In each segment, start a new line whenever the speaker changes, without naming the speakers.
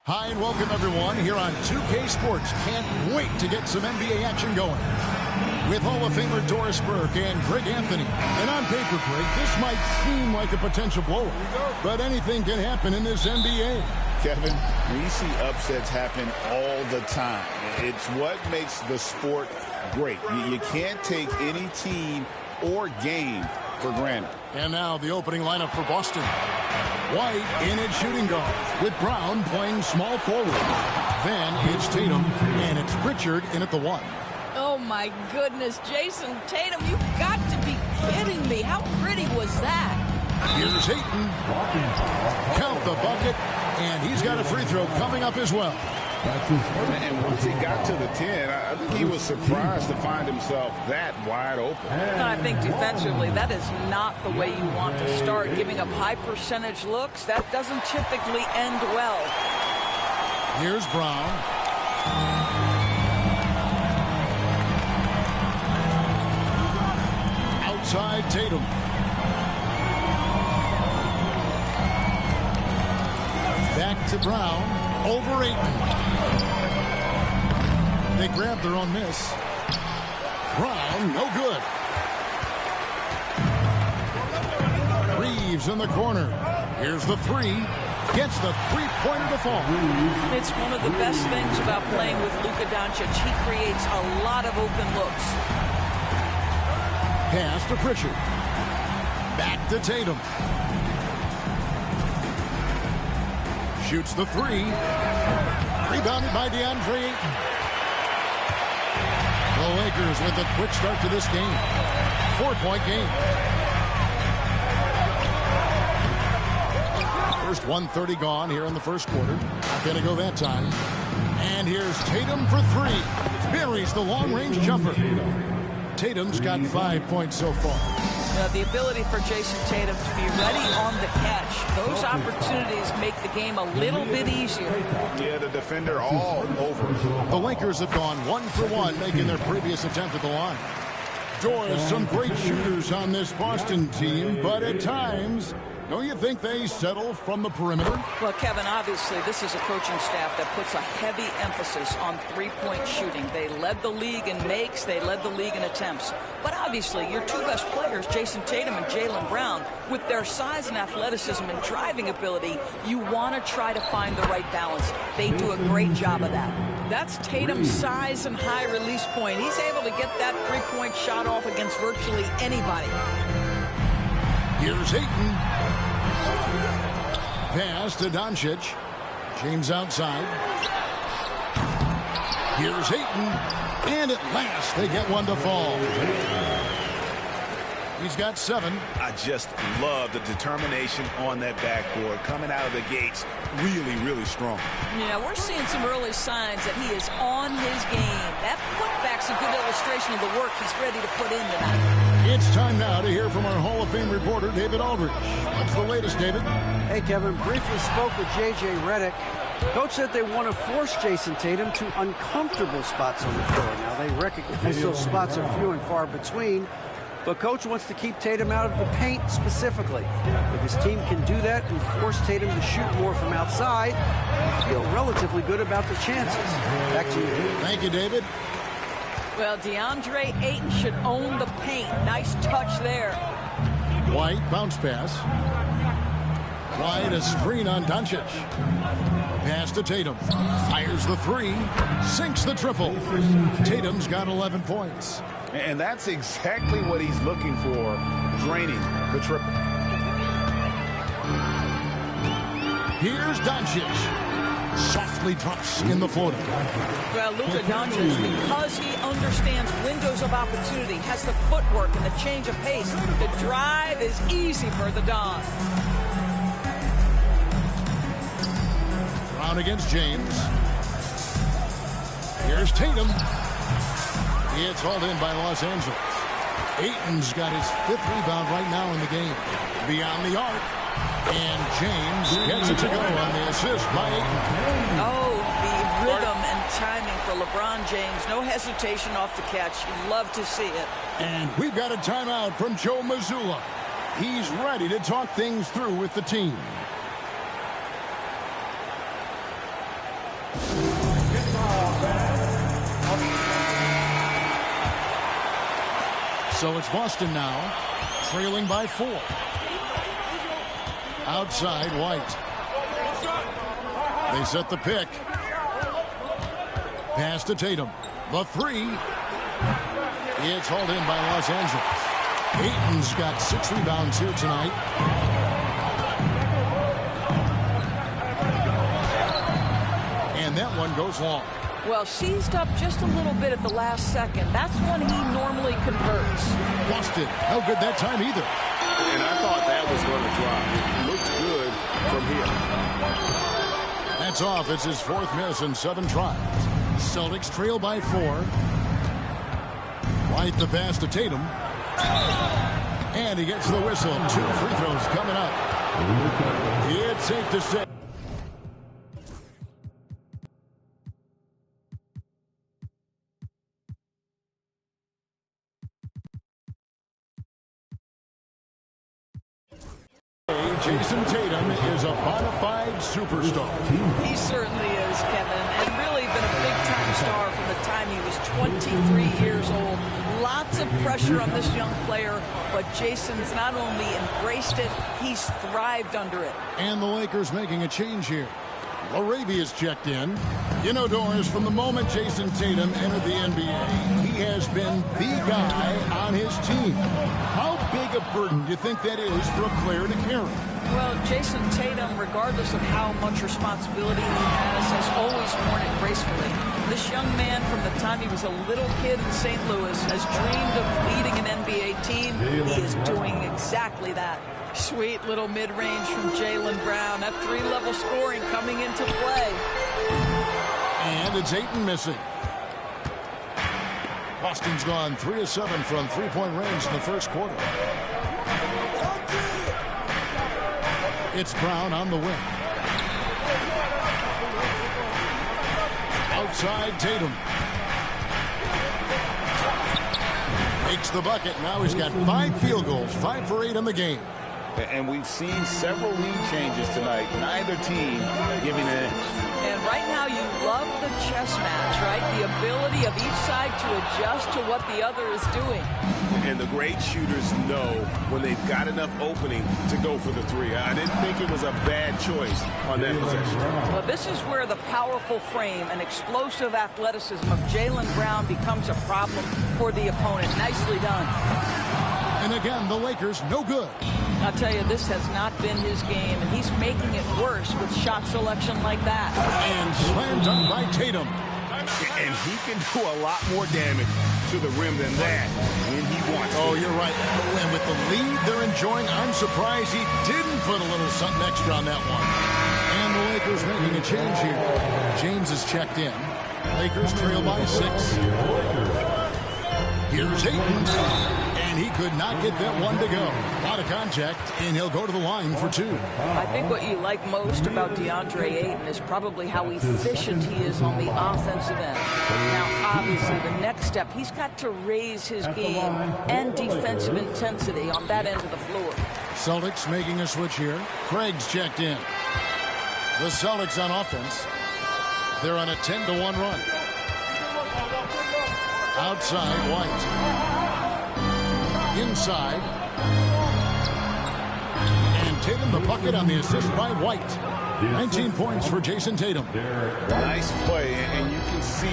Hi and welcome everyone here on 2K Sports. Can't wait to get some NBA action going. With Hall of Famer Doris Burke and Greg Anthony. And on paper, Greg, this might seem like a potential blowout, but anything can happen in this NBA.
Kevin, we see upsets happen all the time. It's what makes the sport great. You can't take any team or game for granted.
And now the opening lineup for Boston. White in at shooting guard, with Brown playing small forward. Then it's Tatum, and it's Pritchard in at the 1.
Oh, my goodness. Jason Tatum, you've got to be kidding me. How pretty was that?
Here's Ayton. Count the bucket, and he's got a free throw coming up as well.
And once he got to the 10, I think he was surprised to find himself that wide open.
And I think defensively, that is not the way you want to start. Giving up high percentage looks, that doesn't typically end well.
Here's Brown. Outside Tatum. Back to Brown. Over Ayton. They grab their own miss. Brown, no good. Reeves in the corner. Here's the 3. Gets the three-pointer to fall.
It's one of the best things about playing with Luka Doncic. He creates a lot of open looks.
Pass to Pritchard. Back to Tatum. Shoots the 3. Rebounded by DeAndre Ayton. The Lakers with a quick start to this game. 4-point game. First 1:30 gone here in the first quarter. Not going to go that time. And here's Tatum for 3. Buries the long-range jumper. Tatum's got 5 points so far.
The ability for Jason Tatum to be ready on the catch. Those opportunities make the game a little bit easier.
Yeah, the defender all over.
The Lakers have gone 1 for 1, making their previous attempt at the line. Doris, some great shooters on this Boston team, but at times, don't you think they settle from the perimeter?
Well, Kevin, obviously, this is a coaching staff that puts a heavy emphasis on three-point shooting. They led the league in makes. They led the league in attempts. But obviously, your two best players, Jason Tatum and Jaylen Brown, with their size and athleticism and driving ability, you want to try to find the right balance. They do a great job of that. That's Tatum's size and high release point. He's able to get that three-point shot off against virtually anybody.
Here's Ayton. Pass to Doncic. James outside. Here's Ayton. And at last, they get one to fall. He's got 7.
I just love the determination on that backboard. Coming out of the gates, really, really strong.
Yeah, we're seeing some early signs that he is on his game. That putback's a good illustration of the work he's ready to put in tonight.
It's time now to hear from our Hall of Fame reporter, David Aldridge. What's the latest, David?
Hey, Kevin. Briefly spoke with J.J. Redick. Coach said they want to force Jason Tatum to uncomfortable spots on the floor. Now, they recognize those spots are few and far between, but Coach wants to keep Tatum out of the paint specifically. If his team can do that and force Tatum to shoot more from outside, I feel relatively good about the chances. Back to you.
Thank you, David.
Well, DeAndre Ayton should own the paint. Nice touch there.
White, bounce pass. White, a screen on Doncic. Pass to Tatum. Fires the 3. Sinks the triple. Tatum's got 11 points.
And that's exactly what he's looking for, draining the triple.
Here's Doncic. Softly drops in the floater.
Well, Luka Doncic, because he understands windows of opportunity, has the footwork and the change of pace. The drive is easy for the Don.
Brown against James. Here's Tatum. It's hauled in by Los Angeles. Ayton's got his 5th rebound right now in the game. Beyond the arc. And James gets it to go on the assist by Ayton.
Oh, the rhythm and timing for LeBron James. No hesitation off the catch. You love to see it.
And we've got a timeout from Joe Mazzulla. He's ready to talk things through with the team. So it's Boston now, trailing by 4. Outside, White. They set the pick. Pass to Tatum. The 3. It's hauled in by Los Angeles. Ayton's got 6 rebounds here tonight. And that one goes long.
Well, seized up just a little bit at the last second. That's when he normally converts.
Boston, no good that time either.
And I thought that was going to drop. It looked good from here.
That's off. It's his 4th miss in 7 tries. Celtics trail by 4. White the pass to Tatum. And he gets the whistle. 2 free throws coming up. It's safe to say. Jason Tatum is a bona fide superstar.
He certainly is, Kevin, and really been a big-time star from the time he was 23 years old. Lots of pressure on this young player, but Jason's not only embraced it, he's thrived under it.
And the Lakers making a change here. Laravia's checked in. You know, Doris, from the moment Jason Tatum entered the NBA, he has been the guy on his team. How big a burden do you think that is for a player to carry?
Well, Jason Tatum, regardless of how much responsibility he has always worn it gracefully. This young man, from the time he was a little kid in St. Louis, has dreamed of leading an NBA team. He is doing exactly that. Sweet little mid-range from Jaylen Brown. That 3-level scoring coming into play.
And it's Ayton missing. Boston's gone 3 of 7 from three-point range in the first quarter. It's Brown on the wing. Outside Tatum. Makes the bucket. Now he's got 5 field goals, 5 for 8 in the game.
And we've seen several lead changes tonight. Neither team giving an inch.
And right now you love the chess match, right? The ability of each side to adjust to what the other is doing.
And the great shooters know when they've got enough opening to go for the 3. I didn't think it was a bad choice on that possession.
Well, this is where the powerful frame and explosive athleticism of Jaylen Brown becomes a problem for the opponent. Nicely done.
And again, the Lakers no good.
I'll tell you, this has not been his game, and he's making it worse with shot selection like that.
And slam dunk by Tatum.
And he can do a lot more damage to the rim than that when he wants to.
Oh, you're right. And with the lead they're enjoying, I'm surprised he didn't put a little something extra on that one. And the Lakers making a change here. James is checked in. Lakers trail by 6. Here's Ayton. And he could not get that one to go. Out of contact, and he'll go to the line for 2.
I think what you like most about DeAndre Ayton is probably how efficient he is on the offensive end. Now, obviously, the next step, he's got to raise his game and defensive intensity on that end of the floor.
Celtics making a switch here. Craig's checked in. The Celtics on offense. They're on a 10-1 run. Outside, White. Inside. And Tatum the bucket on the assist by White. 19 points for Jason Tatum.
Nice play, and you can see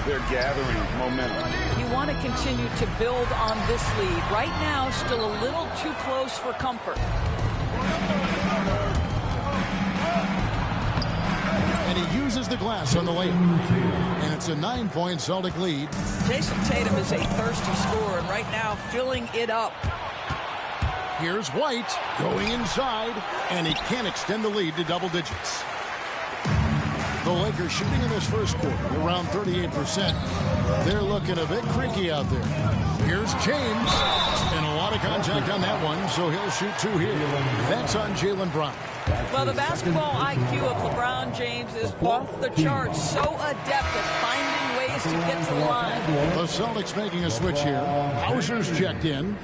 they're gathering momentum.
You want to continue to build on this lead. Right now, still a little too close for comfort.
And he uses the glass on the layup. And it's a 9-point Celtic lead.
Jason Tatum is a thirsty scorer, and right now filling it up.
Here's White going inside, and he can't extend the lead to double digits. The Lakers shooting in this first quarter around 38%. They're looking a bit creaky out there. Here's James, and a lot of contact on that one, so he'll shoot 2 here. That's on Jaylen Brown.
Well, the basketball IQ of LeBron James is off the charts. So adept at finding ways to get to the line.
The Celtics making a switch here. Hauser's checked in.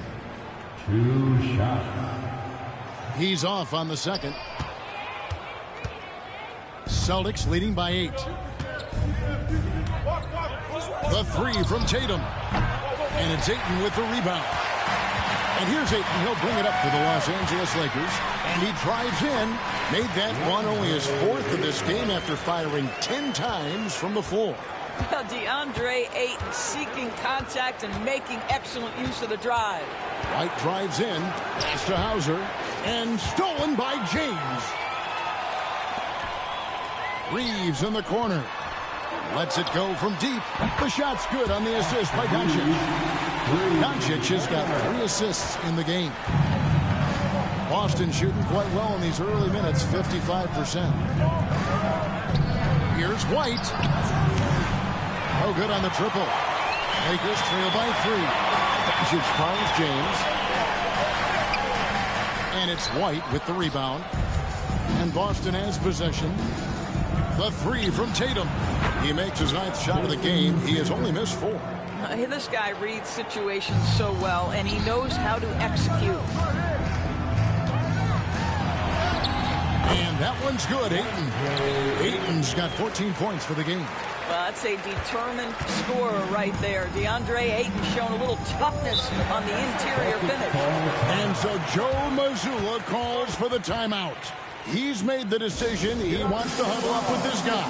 2 shots.
He's off on the second. Celtics leading by 8. The three from Tatum. And it's Ayton with the rebound. And here's Ayton. He'll bring it up for the Los Angeles Lakers. And he drives in. Made that one only his fourth of this game after firing 10 times from the floor.
DeAndre Ayton seeking contact and making excellent use of the drive.
White drives in. Pass to Hauser. And stolen by James. Reeves in the corner. Lets it go from deep. The shot's good on the assist by Doncic. Doncic has got 3 assists in the game. Boston shooting quite well in these early minutes, 55%. Here's White. No good on the triple. Lakers trail by 3. Doncic finds James. And it's White with the rebound. And Boston has possession. The three from Tatum. He makes his 9th shot of the game. He has only missed 4.
This guy reads situations so well, and he knows how to execute.
And that one's good. Ayton's got 14 points for the game.
Well, that's a determined scorer right there. DeAndre Ayton showing a little toughness on the interior finish.
And so Joe Mazzulla calls for the timeout. He's made the decision. He wants to huddle up with this guy.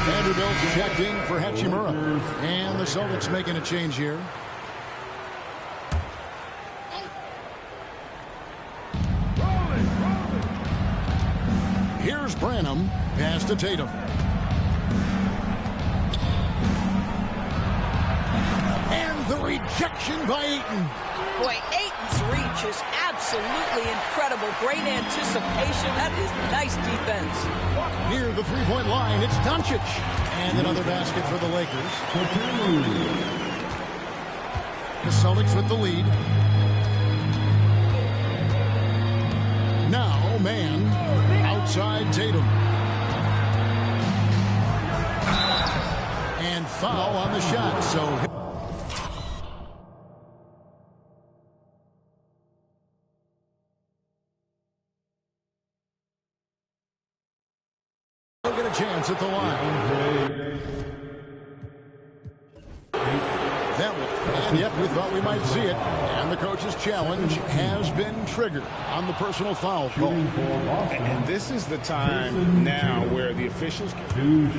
Vanderbilt checked in for Hachimura. And the Celtics making a change here. Here's Branham. Pass to Tatum. And the rejection by Ayton.
Boy, Ayton's reach is absolutely incredible. Great anticipation. That is nice defense.
Near the three-point line, it's Doncic. And another basket for the Lakers. The Celtics with the lead. Now, man, outside Tatum. And foul on the shot, so... Get a chance at the line. And yep, we thought we might see it. And the coach's challenge has been triggered on the personal foul call.
And this is the time now where the officials can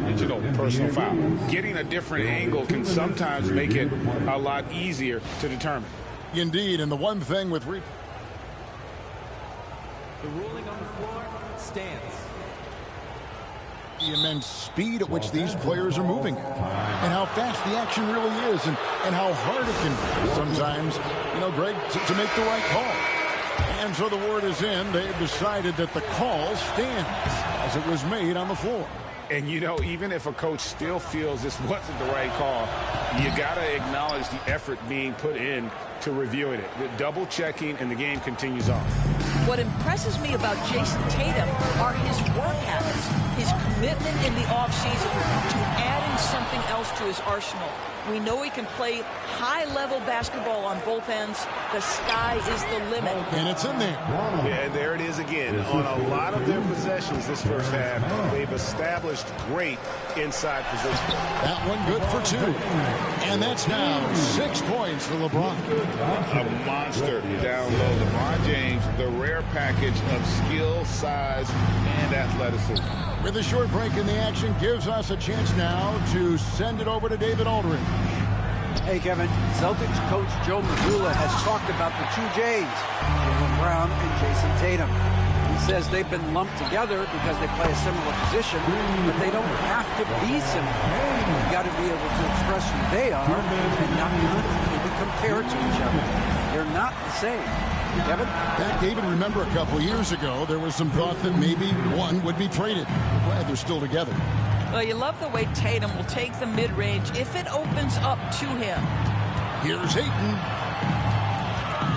digital personal foul. Getting a different angle can sometimes make it a lot easier to determine.
Indeed, and the one thing with
the ruling on the floor stands.
The immense speed at which these players are moving and how fast the action really is and how hard it can be sometimes, Greg, to make the right call. And so the word is in. They've decided that the call stands as it was made on the floor.
And, even if a coach still feels this wasn't the right call, you got to acknowledge the effort being put in to reviewing it. The double checking, and the game continues on.
What impresses me about Jason Tatum are his work habits, his commitment in the offseason to adding something else to his arsenal. We know he can play high-level basketball on both ends. The sky is the limit.
And it's in there.
Yeah, and there it is again. On a lot of their possessions this first half, they've established great inside position.
That one good for 2. And that's now 6 points for LeBron.
A monster down low. LeBron James, the rare package of skill, size, and athleticism.
With a short break in the action, gives us a chance now to send it over to David Aldridge.
Hey, Kevin. Celtics coach Joe Mazzulla has talked about the 2 J's, Jaylen Brown and Jason Tatum. He says they've been lumped together because they play a similar position, but they don't have to be similar. You've got to be able to express who they are and not constantly compare to each other. They're not the same. Kevin?
David, remember a couple years ago, there was some thought that maybe one would be traded. Glad they're still together.
Well, you love the way Tatum will take the mid-range if it opens up to him.
Here's Ayton.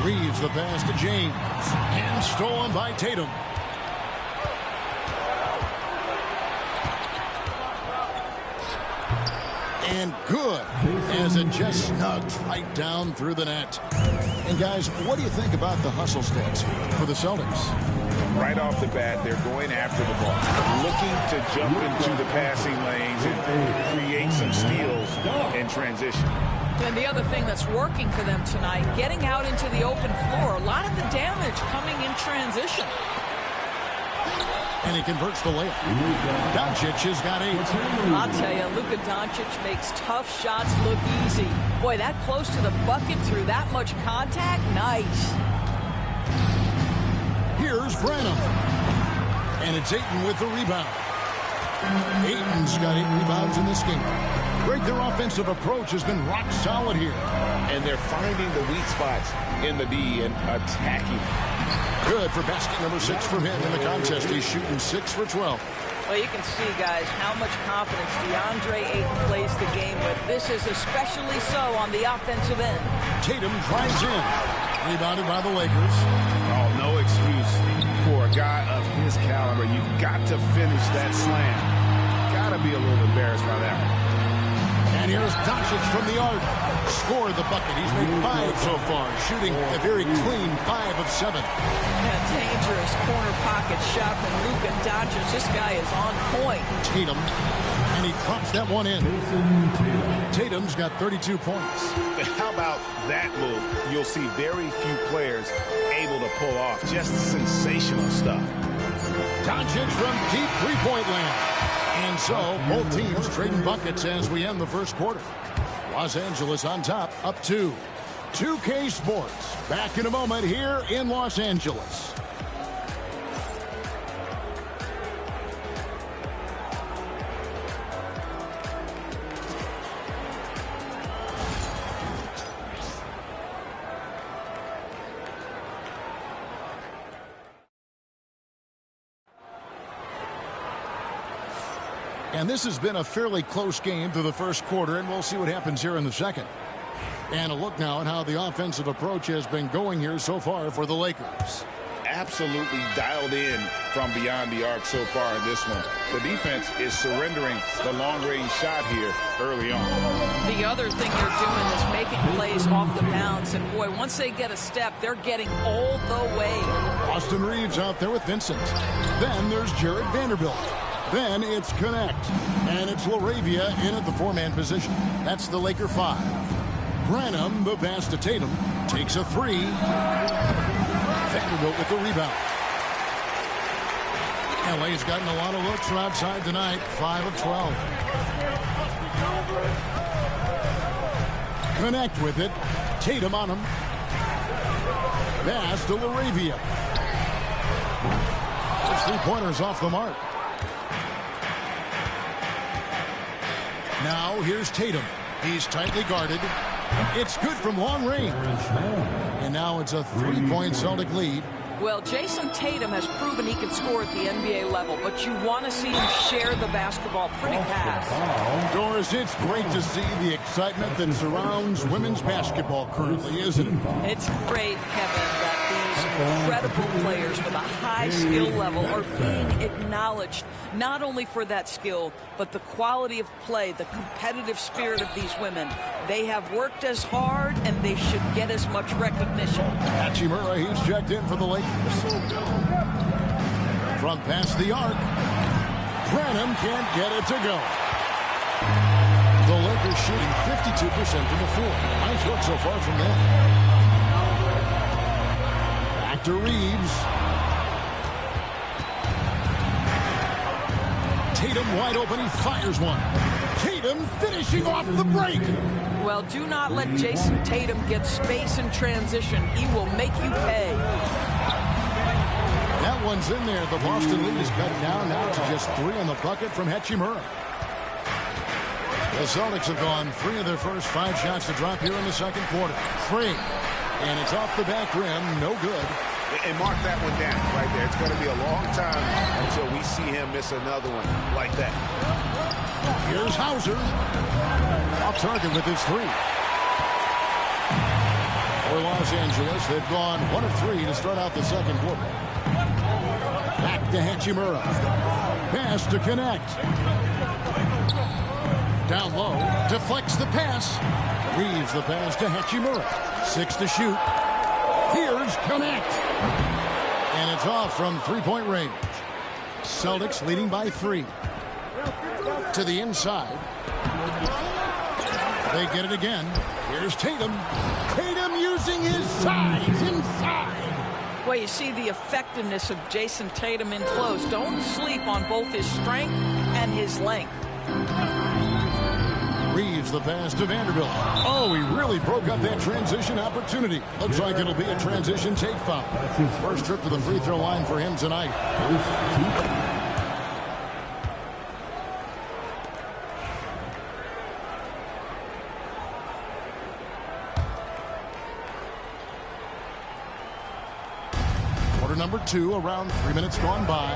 Reeves the pass to James. And stolen by Tatum. And good, as it just snugs right down through the net. And guys, what do you think about the hustle stats for the Celtics?
Right off the bat, they're going after the ball, looking to jump into the passing lanes and create some steals in transition.
And the other thing that's working for them tonight, getting out into the open floor. A lot of the damage coming in transition.
And he converts the layup. Doncic has got 8.
I'll tell you, Luka Doncic makes tough shots look easy. Boy, that close to the bucket through that much contact, nice.
Here's Branham. And it's Ayton with the rebound. Ayton's got 8 rebounds in this game. Greg, their offensive approach has been rock solid here.
And they're finding the weak spots in the D and attacking.
Good for basket number 6 from him in the contest. He's shooting 6 for 12.
Well, you can see, guys, how much confidence DeAndre Ayton plays the game with. This is especially so on the offensive end.
Tatum drives in. Rebounded by the Lakers.
Oh, no excuse for a guy of his caliber. You've got to finish that slam. Got to be a little embarrassed by that one.
And here's Doncic from the arc. Scored the bucket. He's made 5 so far, shooting a very clean 5 of 7.
A dangerous corner pocket shot from Luka Doncic. This guy is on point.
Tatum, and he drops that one in. Tatum's got 32 points.
How about that move? You'll see very few players able to pull off just sensational stuff.
Doncic from deep three-point land. And so, both teams trading buckets as we end the first quarter. Los Angeles on top, up 2. 2K Sports, back in a moment here in Los Angeles. And this has been a fairly close game through the first quarter, and we'll see what happens here in the second. And a look now at how the offensive approach has been going here so far for the Lakers.
Absolutely dialed in from beyond the arc so far in this one. The defense is surrendering the long-range shot here early on.
The other thing they're doing is making plays off the bounce. And, boy, once they get a step, they're getting all the way.
Austin Reeves out there with Vincent. Then there's Jared Vanderbilt. Then it's Connect. And it's LaRavia in at the 4-man position. That's the Laker 5. Branham, the pass to Tatum, takes a 3. Vanderbilt with the rebound. LA's gotten a lot of looks from outside tonight. 5 of 12. Connect with it. Tatum on him. Pass to LaRavia. Those 3-pointers off the mark. Now here's Tatum. He's tightly guarded. It's good from long range. And now it's a 3-point Celtic lead.
Well, Jason Tatum has proven he can score at the NBA level, but you want to see him share the basketball pretty fast.
Doris, it's great to see the excitement that surrounds women's basketball currently, isn't it?
It's great, Kevin, that these incredible players with a high skill level are being acknowledged, not only for that skill, but the quality of play, the competitive spirit of these women. They have worked as hard, and they should get as much recognition.
Hachimura, he's checked in for the Lakers. From past the arc, Branham can't get it to go. The Lakers shooting 52% from the floor. Nice work so far from them. Back to Reeves. Tatum wide open, he fires one. Tatum finishing off the break.
Well, do not let Jason Tatum get space in transition. He will make you pay.
That one's in there. The Boston lead is cut down now to just 3 on the bucket from Hachimura. The Celtics have gone 3 of their first 5 shots to drop here in the second quarter. 3. And it's off the back rim. No good.
And mark that one down right there. It's going to be a long time until we see him miss another one like that.
Here's Hauser. Off target with his 3. For Los Angeles, they've gone 1 of 3 to start out the second quarter. Back to Hachimura. Pass to Connect. Down low, deflects the pass. Reeves the pass to Hachimura. 6 to shoot. Here's connect. And it's off from three-point range. Celtics leading by 3. To the inside. They get it again. Here's Tatum. Tatum using his size inside.
Well, you see the effectiveness of Jason Tatum in close. Don't sleep on both his strength and his length.
Reeves the pass to Vanderbilt. Oh, he really broke up that transition opportunity. Looks like it'll be a transition take foul. First trip to the free throw line for him tonight. Number 2, around 3 minutes gone by.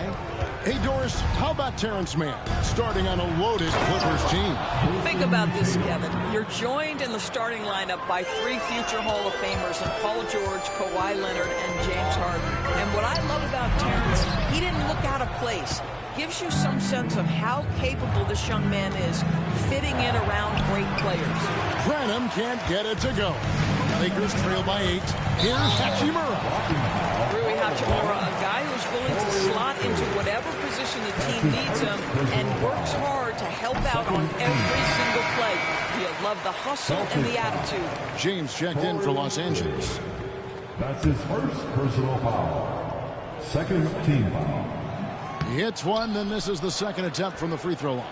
Hey, Doris, how about Terrence Mann starting on a loaded Clippers team?
Think about this, Kevin. You're joined in the starting lineup by 3 future Hall of Famers in Paul George, Kawhi Leonard, and James Harden. And what I love about Terrence, he didn't look out of place. Gives you some sense of how capable this young man is fitting in around great players.
Branham can't get it to go. Lakers trail by 8. Here's Hachimura.
Rui Hachimura, a guy who's willing to slot into whatever position the team needs him and works hard to help out on every single play. You'll love the hustle and the attitude.
James checked in for Los Angeles.
That's his first personal foul. Second team foul.
He hits one, then misses the second attempt from the free throw line.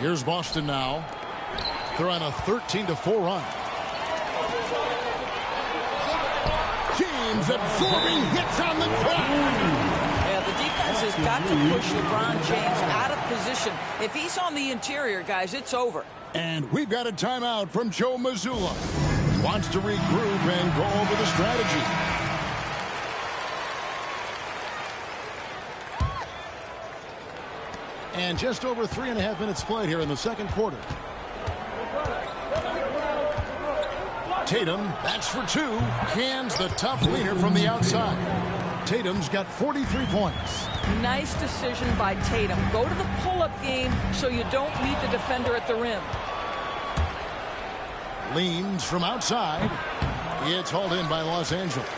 Here's Boston now. They're on a 13-4 run. James absorbing hits on the track.
Yeah, the defense has got to push LeBron James out of position. If he's on the interior, guys, it's over.
And we've got a timeout from Joe Mazzulla. Wants to regroup and go over the strategy. And just over 3.5 minutes played here in the second quarter. Tatum, that's for 2. Cans the tough leaner from the outside. Tatum's got 43 points.
Nice decision by Tatum. Go to the pull-up game so you don't meet the defender at the rim.
Leans from outside. It's hauled in by Los Angeles.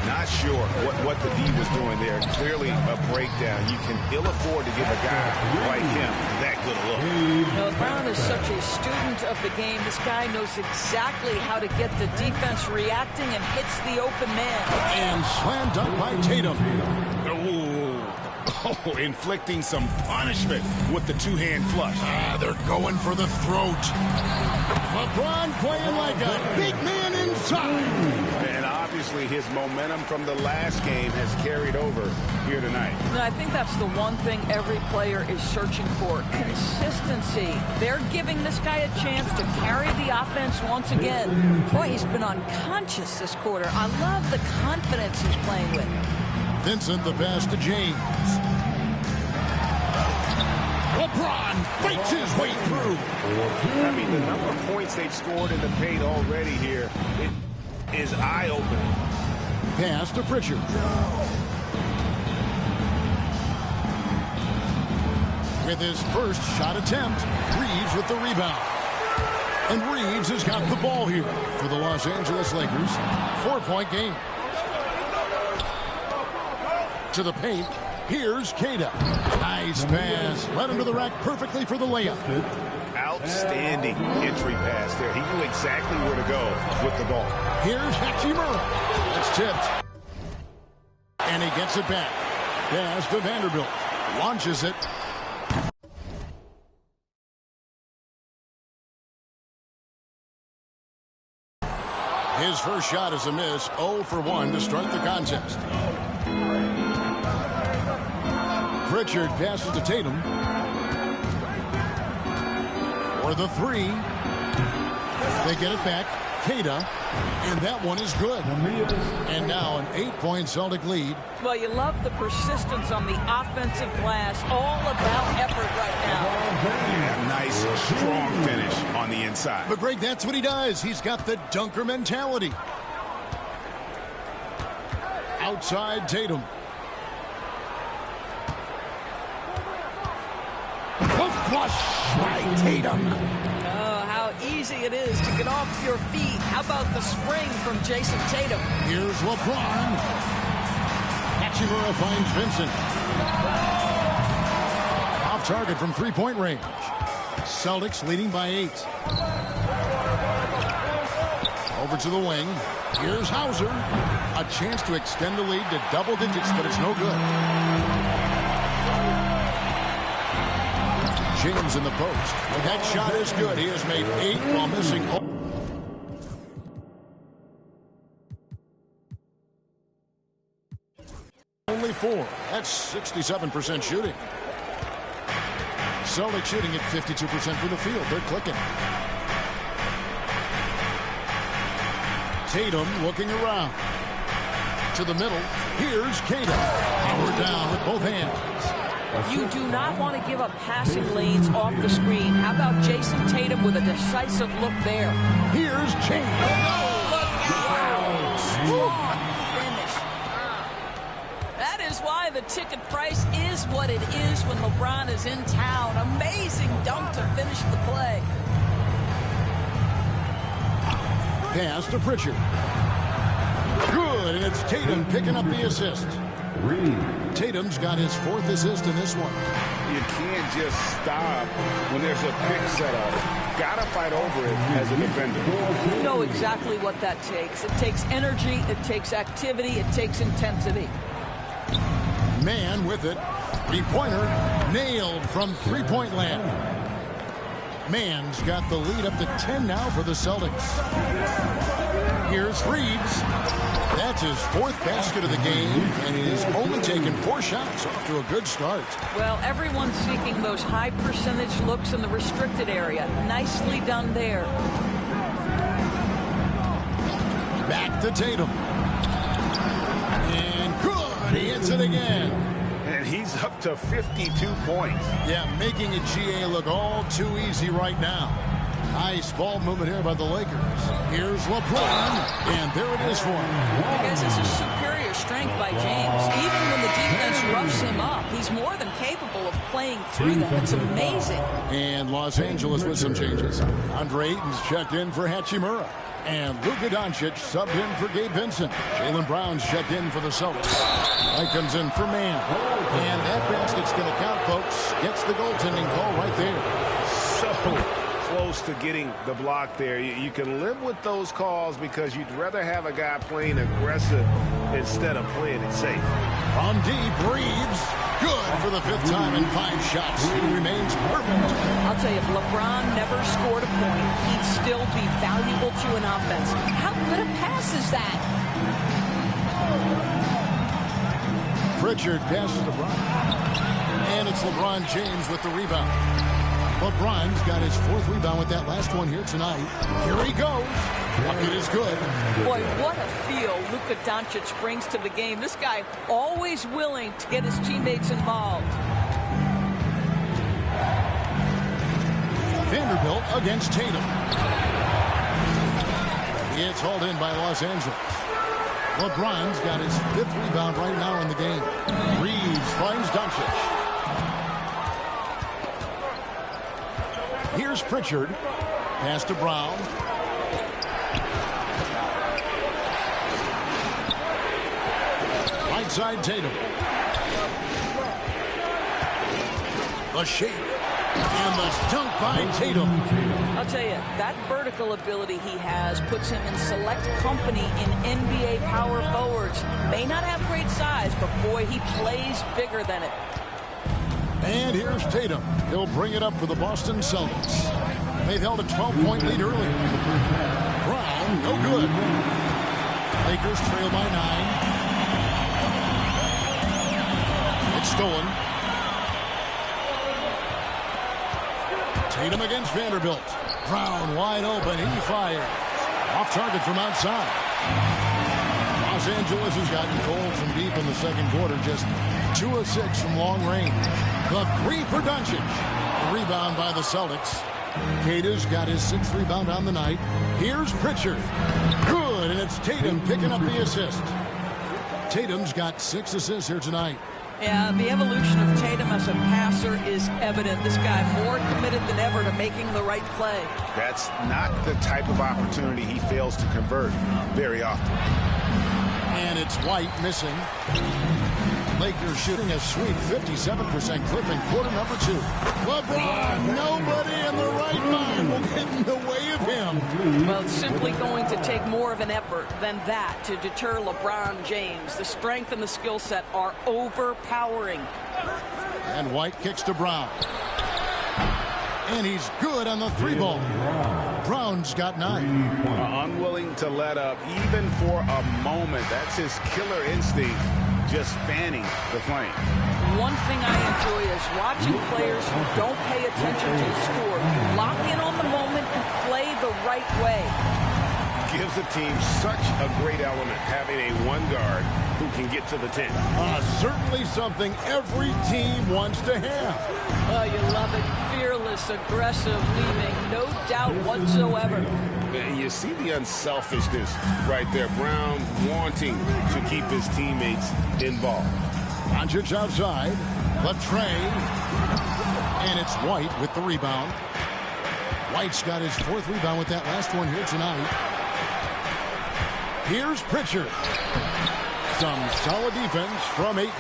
Not sure what the D was doing there. Clearly a breakdown. You can ill afford to give a guy like him that good a look.
LeBron is such a student of the game. This guy knows exactly how to get the defense reacting and hits the open man.
And slam dunk by Tatum.
Oh, inflicting some punishment with the two-hand flush.
They're going for the throat. LeBron playing like a big man inside.
And obviously his momentum from the last game has carried over here tonight.
And I think that's the one thing every player is searching for. Consistency. They're giving this guy a chance to carry the offense once again. Boy, he's been unconscious this quarter. I love the confidence he's playing with.
Vincent the pass to James. LeBron fights his way through.
I mean, the number of points they've scored in the paint already here is eye-opening.
Pass to Pritchard. With his first shot attempt, Reeves with the rebound. And Reeves has got the ball here for the Los Angeles Lakers. 4-point game. To the paint. Here's Queta. Nice pass. Led him to the rack perfectly for the layup.
Outstanding entry pass there. He knew exactly where to go with the ball.
Here's Hachimura. It's tipped. And he gets it back. Pass to Vanderbilt. Launches it. His first shot is a miss. 0 for 1 to start the contest. Pritchard passes to Tatum. For the 3. They get it back. Queta. And that one is good. And now an 8-point Celtic lead.
Well, you love the persistence on the offensive glass. All about effort right now.
Yeah, nice, strong finish on the inside.
But, Greg, that's what he does. He's got the dunker mentality. Outside Tatum. flush by Tatum.
Oh, how easy it is to get off your feet. How about the spring from Jason Tatum?
Here's LeBron. Hachimura finds Vincent. Off target from three-point range. Celtics leading by 8. Over to the wing. Here's Hauser. A chance to extend the lead to double digits, but it's no good. James in the post. That shot is good. He has made 8 while missing. Only 4. That's 67% shooting. Celtics shooting at 52% from the field. They're clicking. Tatum looking around. To the middle. Here's Tatum. Power down with both hands.
You do not want to give up passing lanes off the screen. How about Jason Tatum with a decisive look there?
Here's Tatum.
Wow. Strong finish. That is why the ticket price is what it is when LeBron is in town. Amazing dunk to finish the play.
Pass to Pritchard. Good, and it's Tatum picking up the assist. Tatum's got his 4th assist in this one.
You can't just stop when there's a pick set up. Gotta fight over it as a defender.
You know exactly what that takes. It takes energy, it takes activity, it takes intensity.
Man with it. Three-pointer nailed from three-point land. Man's got the lead up to 10 now for the Celtics. Here's Reeves. That's his 4th basket of the game, and he's only taken 4 shots. Off to a good start.
Well, everyone's seeking those high percentage looks in the restricted area. Nicely done there.
Back to Tatum. And good. He hits it again.
And he's up to 52 points.
Yeah, making a GA look all too easy right now. Nice ball movement here by the Lakers. Here's LeBron, and there it is for him.
I guess this is superior strength by James. Even when the defense roughs him up, he's more than capable of playing through them. It's amazing.
And Los Angeles with some changes. Andre Ayton's checked in for Hachimura. And Luka Doncic subbed in for Gabe Vincent. Jaylen Brown's checked in for the Celtics. White comes in for Man. And that basket's going to count, folks. Gets the goaltending call right there.
So close to getting the block there. You can live with those calls because you'd rather have a guy playing aggressive instead of playing it safe.
From deep, Reeves. Good for the 5th time in 5 shots. He remains perfect.
I'll tell you, if LeBron never scored a point, he'd still be valuable to an offense. How good a pass is that?
Pritchard passes to LeBron. And it's LeBron James with the rebound. LeBron's got his 4th rebound with that last one here tonight. Here he goes. Bucket is good.
Boy, what a feel Luka Doncic brings to the game. This guy always willing to get his teammates involved.
Vanderbilt against Tatum. It's hauled in by Los Angeles. LeBron's got his 5th rebound right now in the game. Reeves finds Doncic. Here's Pritchard. Pass to Brown. Right side Tatum. The shake. And the dunk by Tatum.
I'll tell you, that vertical ability he has puts him in select company in NBA power forwards. May not have great size, but boy, he plays bigger than it.
And here's Tatum. He'll bring it up for the Boston Celtics. They've held a 12-point lead early. Brown, no good. Lakers trail by 9. It's stolen. Tatum against Vanderbilt. Brown wide open. He fires. Off target from outside. Los Angeles has gotten cold from deep in the second quarter. Just 2 of 6 from long range. The 3 for Doncic. A rebound by the Celtics. Cato's got his 6th rebound on the night. Here's Pritchard. Good, and it's Tatum picking up the assist. Tatum's got 6 assists here tonight.
Yeah, the evolution of Tatum as a passer is evident. This guy more committed than ever to making the right play.
That's not the type of opportunity he fails to convert very often.
And it's White missing. Lakers shooting a sweet 57% clip in quarter number 2. LeBron, nobody in the right mind will get in the way of him.
Well, it's simply going to take more of an effort than that to deter LeBron James. The strength and the skill set are overpowering.
And White kicks to Brown. And he's good on the 3-ball. Brown's got 9.
Unwilling to let up even for a moment. That's his killer instinct, just fanning the flame.
One thing I enjoy is watching players who don't pay attention to the score lock in on the moment and play the right way.
Gives the team such a great element having a one guard who can get to the 10.
Certainly something every team wants to have.
Oh, you love it. Fearless, aggressive, leaving no doubt whatsoever.
And you see the unselfishness right there. Brown wanting to keep his teammates involved.
Doncic outside. Latre. And it's White with the rebound. White's got his 4th rebound with that last one here tonight. Here's Pritchard. Some solid defense from Ayton.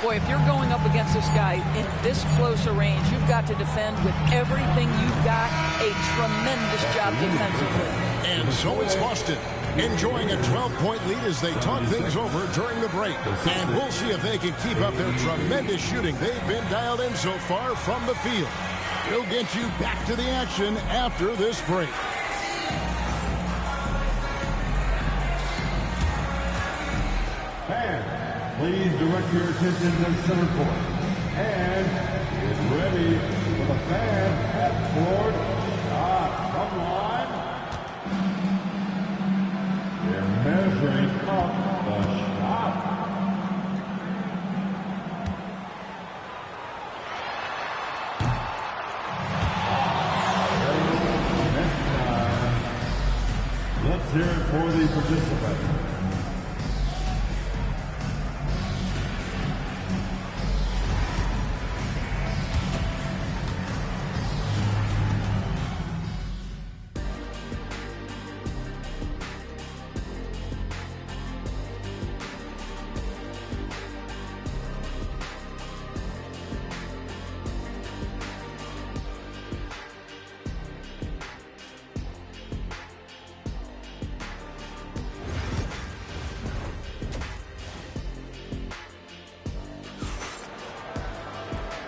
Boy, if you're going up against this guy in this close a range, you've got to defend with everything you've got. A tremendous job defensively.
And so it's Boston enjoying a 12-point lead as they talk things over during the break. And we'll see if they can keep up their tremendous shooting. They've been dialed in so far from the field. We'll get you back to the action after this break.
And please direct your attention to center court. And get ready for the fans at court. Shot from line. They're measuring up the shot. Let's hear it for the participants.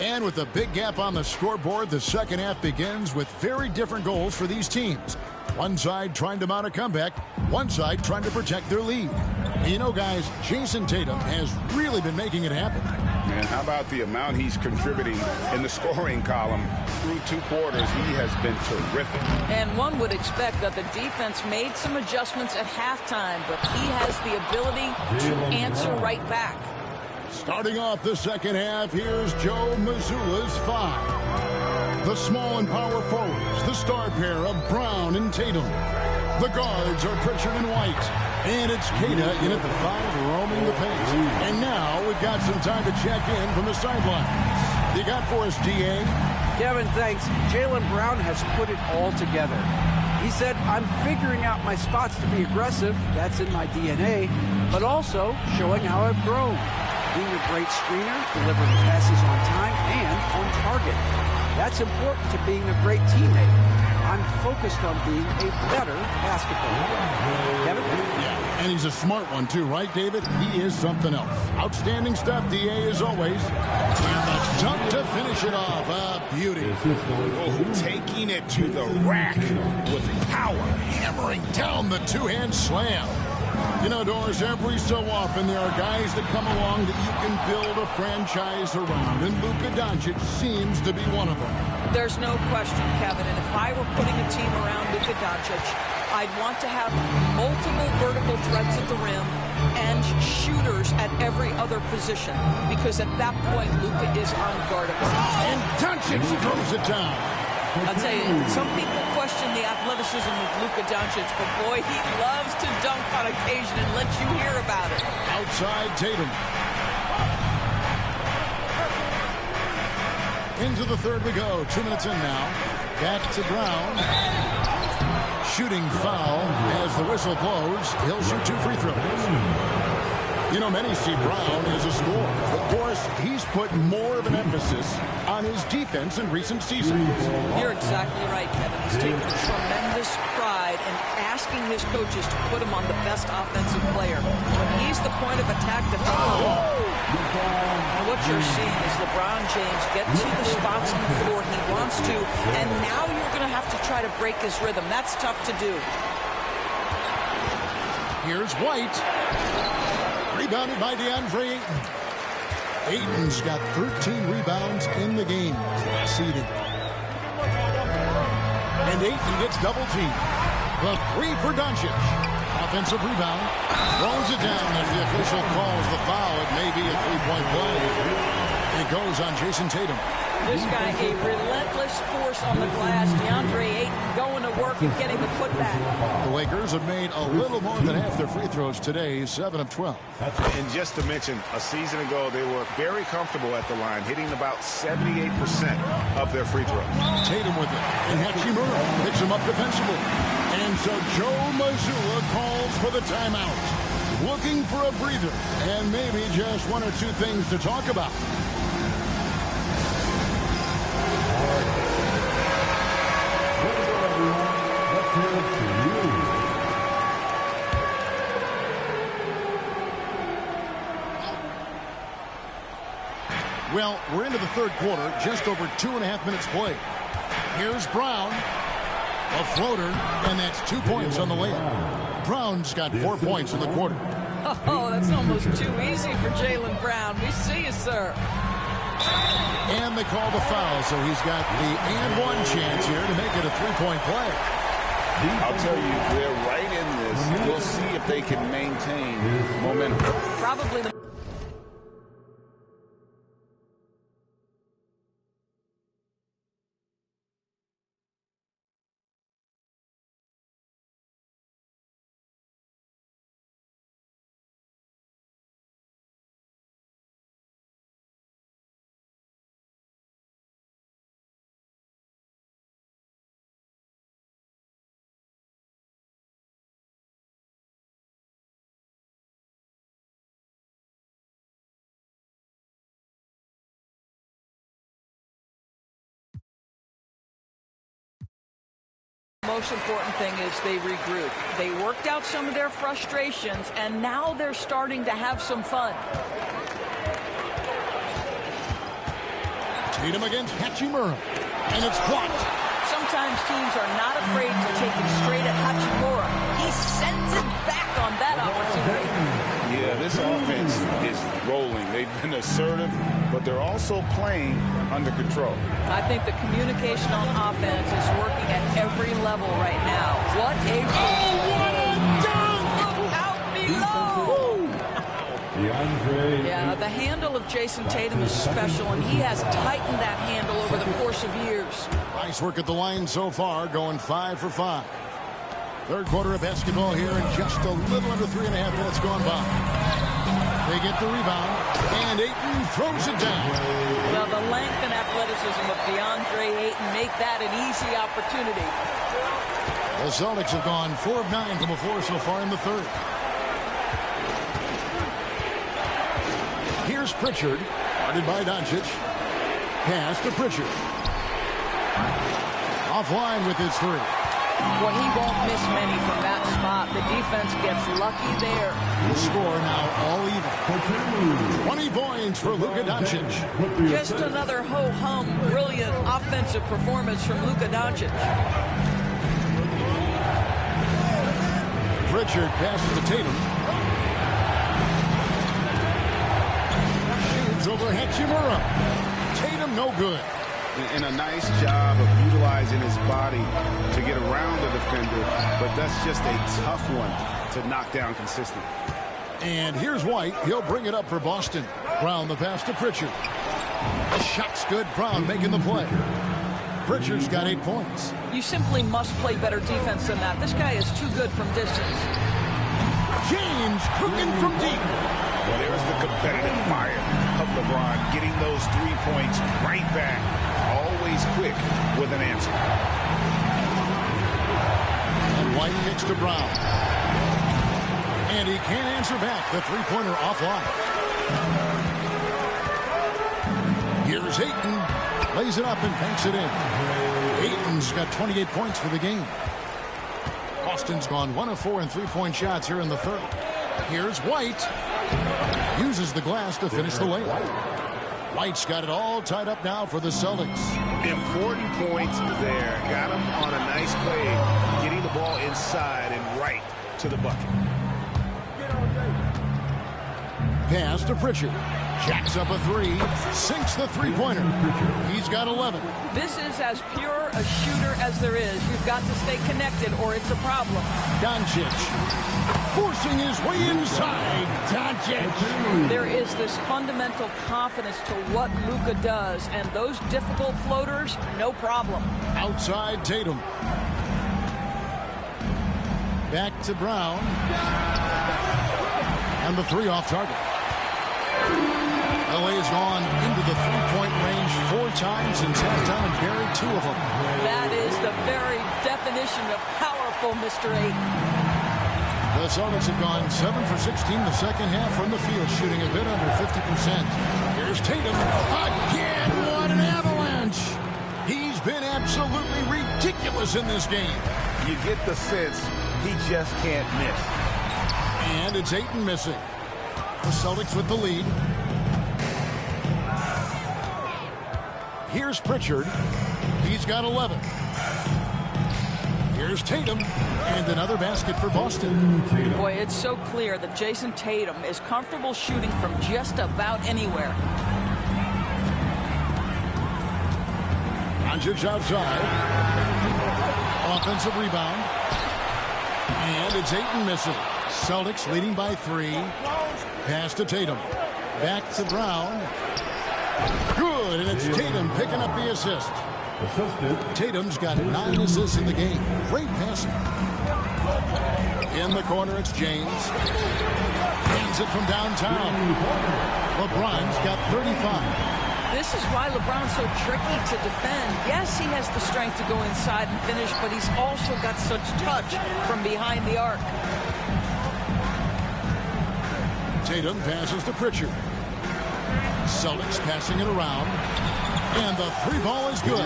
And with a big gap on the scoreboard, the second half begins with very different goals for these teams. One side trying to mount a comeback, one side trying to protect their lead. And you know, guys, Jason Tatum has really been making it happen.
And how about the amount he's contributing in the scoring column through 2 quarters? He has been terrific.
And one would expect that the defense made some adjustments at halftime, but he has the ability to answer right back.
Starting off the second half, here's Joe Mazzulla's 5. The small and power forwards, the star pair of Brown and Tatum. The guards are Pritchard and White. And it's Queta in at the 5, roaming the paint. And now we've got some time to check in from the sidelines. You got for us, D.A.?
Kevin, thanks. Jaylen Brown has put it all together. He said, I'm figuring out my spots to be aggressive. That's in my DNA. But also showing how I've grown. Being a great screener, delivering passes on time and on target. That's important to being a great teammate. I'm focused on being a better basketball player. Kevin?
Yeah, and he's a smart one too, right, David? He is something else. Outstanding stuff, D.A., as always. And the dunk to finish it off. A beauty.
Oh, taking it to the rack with power.
Hammering down the two-hand slam. You know, Doris, every so often there are guys that come along that you can build a franchise around, and Luka Doncic seems to be one of them.
There's no question, Kevin, and if I were putting a team around Luka Doncic, I'd want to have multiple vertical threats at the rim and shooters at every other position, because at that point, Luka is unguardable.
And Doncic throws it down.
I'll tell you, some people question the athleticism of Luka Doncic, but boy, he loves to dunk on occasion and let you hear about it.
Outside Tatum. Into the third we go. 2 minutes in now. Back to Brown. Shooting foul as the whistle blows. He'll shoot 2 free throws. You know, many see Brown as a scorer, but Boris, he's put more of an emphasis on his defense in recent seasons.
You're exactly right, Kevin. He's taken tremendous pride in asking his coaches to put him on the best offensive player. When he's the point of attack defensively. And what you're seeing is LeBron James get to the spots on the floor he wants to, and now you're going to have to try to break his rhythm. That's tough to do.
Here's White. Rebounded by DeAndre Ayton. Ayton's got 13 rebounds in the game. Seeded. And Ayton gets double teamed. The 3 for Doncic. Offensive rebound. Throws it down as the official calls the foul. It may be a 3-point play. It goes on Jason Tatum.
This guy, a relentless force on the glass. DeAndre Ayton going to work and getting the putback.
The Lakers have made a little more than half their free throws today, 7 of 12.
And just to mention, a season ago, they were very comfortable at the line, hitting about 78% of their free throws.
Tatum with it. And Hachimura picks him up defensively. And so Joe Mazzulla calls for the timeout. Looking for a breather. And maybe just 1 or 2 things to talk about. Well, we're into the third quarter, just over 2.5 minutes played. Here's Brown, a floater, and that's 2 points on the layup. Brown's got 4 points in the quarter.
Oh, that's almost too easy for Jaylen Brown. We see you, sir.
And they call the foul, so he's got the and-one chance here to make it a 3-point play.
I'll tell you, they're right in this. We'll see if they can maintain momentum.
Probably the most important thing is they regroup. They worked out some of their frustrations, and now they're starting to have some fun.
Tatum against Hachimura, and it's blocked.
Sometimes teams are not afraid to take it straight at Hachimura. He sends it back on that opportunity.
Yeah, this offense is rolling. They've been assertive, but they're also playing under control.
I think the communication on offense is working at every level right now. What a dunk! Out below! Yeah, the handle of Jason Tatum is special, and he has tightened that handle over the course of years.
Nice work at the line so far, going 5 for 5. Third quarter of basketball here, and just a little under 3.5 minutes gone by. They get the rebound, and Ayton throws it down.
Well, the length and athleticism of DeAndre Ayton make that an easy opportunity.
The Celtics have gone 4 of 9 from the floor so far in the third. Here's Pritchard, guarded by Doncic. Pass to Pritchard. Offline with his 3.
Well, he won't miss many from that spot. The defense gets lucky there.
The score now all even. 20 points for Luka Doncic.
Just another ho-hum, brilliant offensive performance from Luka Doncic.
Pritchard passes to Tatum. Shoots over Hachimura. Tatum no good.
And a nice job of utilizing his body to get around the defender, but that's just a tough one to knock down consistently.
And here's White. He'll bring it up for Boston. Brown the pass to Pritchard. The shot's good. Brown making the play. Pritchard's got 8 points.
You simply must play better defense than that. This guy is too good from distance.
James cooking from deep.
Well, there's the competitive fire of LeBron, getting those 3 points right back. Always quick with an answer.
And White kicks to Brown. And he can't answer back. The three-pointer offline. Here's Ayton. Lays it up and banks it in. Ayton's got 28 points for the game. Boston's gone 1 of 4 in three-point shots here in the third. Here's White. Uses the glass to finish the layup. White's got it all tied up now for the Celtics.
Important points there. Got him on a nice play, getting the ball inside and right to the bucket.
Pass to Pritchard. Jacks up a three. Sinks the three-pointer. He's got 11.
This is as pure a shooter as there is. You've got to stay connected or it's a problem.
Doncic forcing his way inside. Doncic.
There is this fundamental confidence to what Luka does, and those difficult floaters, no problem.
Outside Tatum. Back to Brown. And the three off target. LA's gone into the three-point range 4 times since halftime and buried 2 of them.
That is the very definition of powerful, Mr. 8.
The Celtics have gone 7 for 16 the second half from the field, shooting a bit under 50%. Here's Tatum. Again, what an avalanche. He's been absolutely ridiculous in this game.
You get the sense he just can't miss.
And it's Ayton missing. The Celtics with the lead. Here's Pritchard. He's got 11. Here's Tatum. And another basket for Boston.
Boy, it's so clear that Jason Tatum is comfortable shooting from just about anywhere.
Doncic outside. Offensive rebound. And it's Ayton missing. Celtics leading by 3. Pass to Tatum. Back to Brown. Good, and it's Tatum picking up the assist. Tatum's got 9 assists in the game. Great passing. In the corner, it's James. Hands it from downtown. LeBron's got 35.
This is why LeBron's so tricky to defend. Yes, he has the strength to go inside and finish, but he's also got such touch from behind the arc.
Tatum passes to Pritchard. Celtics passing it around. And the three ball is good.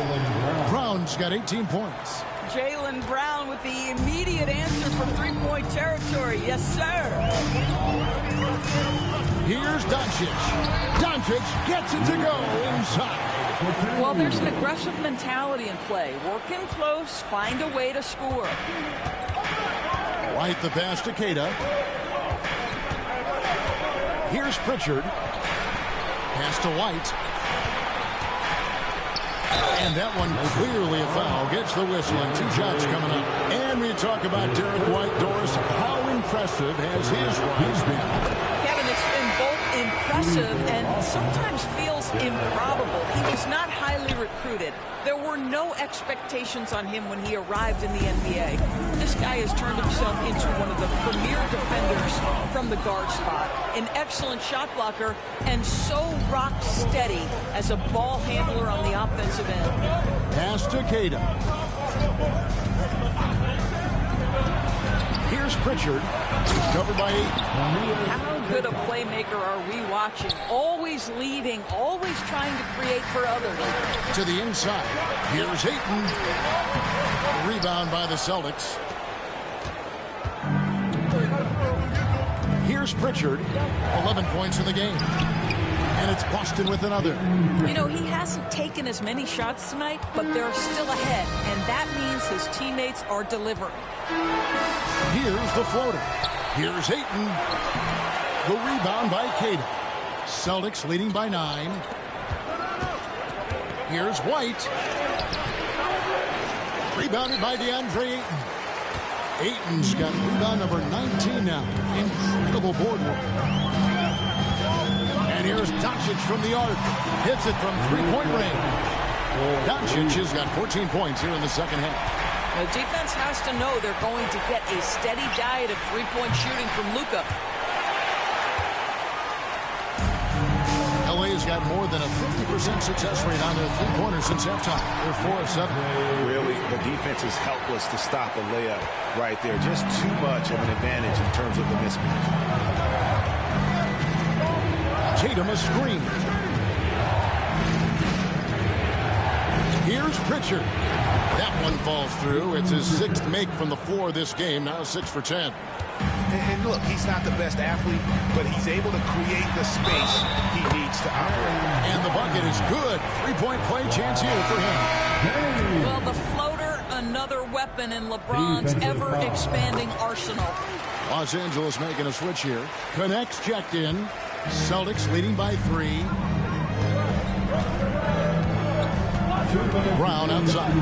Brown's got 18 points.
Jaylen Brown with the immediate answer from three-point territory. Yes, sir.
Here's Doncic. Doncic gets it to go inside.
Well, there's an aggressive mentality in play. Work in close, find a way to score.
White the pass to Queta. Here's Pritchard. Pass to White. And that one clearly a foul. Gets the whistle and 2 shots coming up. And we talk about Derek White, Doris. How impressive has his rise been?
Kevin, it's been both impressive and sometimes feels improbable. He was not highly recruited. There were no expectations on him when he arrived in the NBA. This guy has turned himself into one of the premier defenders from the guard spot. An excellent shot blocker and so rock steady as a ball handler on the offensive end.
Pass to Queta. Here's Pritchard. He's covered by 8.
How good a playmaker are we watching? Always leading, always trying to create for others.
To the inside. Here's Ayton. Rebound by the Celtics. Here's Pritchard. 11 points in the game. And it's Boston with another.
You know, he hasn't taken as many shots tonight, but they're still ahead. And that means his teammates are delivering.
Here's the floater. Here's Ayton. The rebound by Queta. Celtics leading by 9. Here's White. Rebounded by DeAndre Ayton. Ayton's got rebound number 19 now. Incredible board work. And here's Doncic from the arc. Hits it from 3-point range. Doncic has got 14 points here in the second half.
The defense has to know they're going to get a steady diet of three-point shooting from Luka.
LA's got more than a 50% success rate on their three-pointers since halftime. They're 4 of 7.
Really, the defense is helpless to stop a layup right there. Just too much of an advantage in terms of the mismatch.
Tatum a screen. Here's Pritchard. That one falls through. It's his 6th make from the floor this game. Now 6 for 10.
And look, he's not the best athlete, but he's able to create the space he needs to operate.
And the bucket is good. Three-point play chance here for him.
Well, the floater, another weapon in LeBron's ever-expanding arsenal.
Los Angeles making a switch here. Connects, checked in. Celtics leading by 3. Brown outside.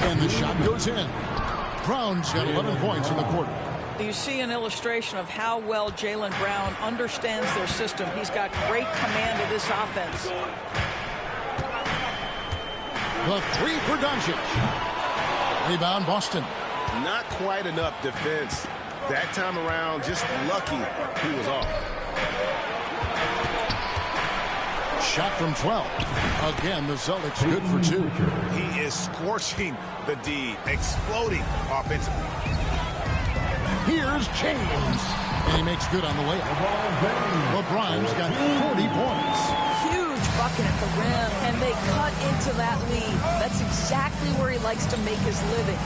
And the shot goes in. Brown's got 11 points in the quarter.
You see an illustration of how well Jaylen Brown understands their system. He's got great command of this offense.
The 3 for Doncic. Rebound, Boston.
Not quite enough defense. That time around, just lucky he was off.
Shot from 12. Again, the Celtics good for 2.
He is scorching the D, exploding offensively.
Here's James. And he makes good on the layup. LeBron's got 40 points.
Huge bucket at the rim, and they cut into that lead. That's exactly where he likes to make his living.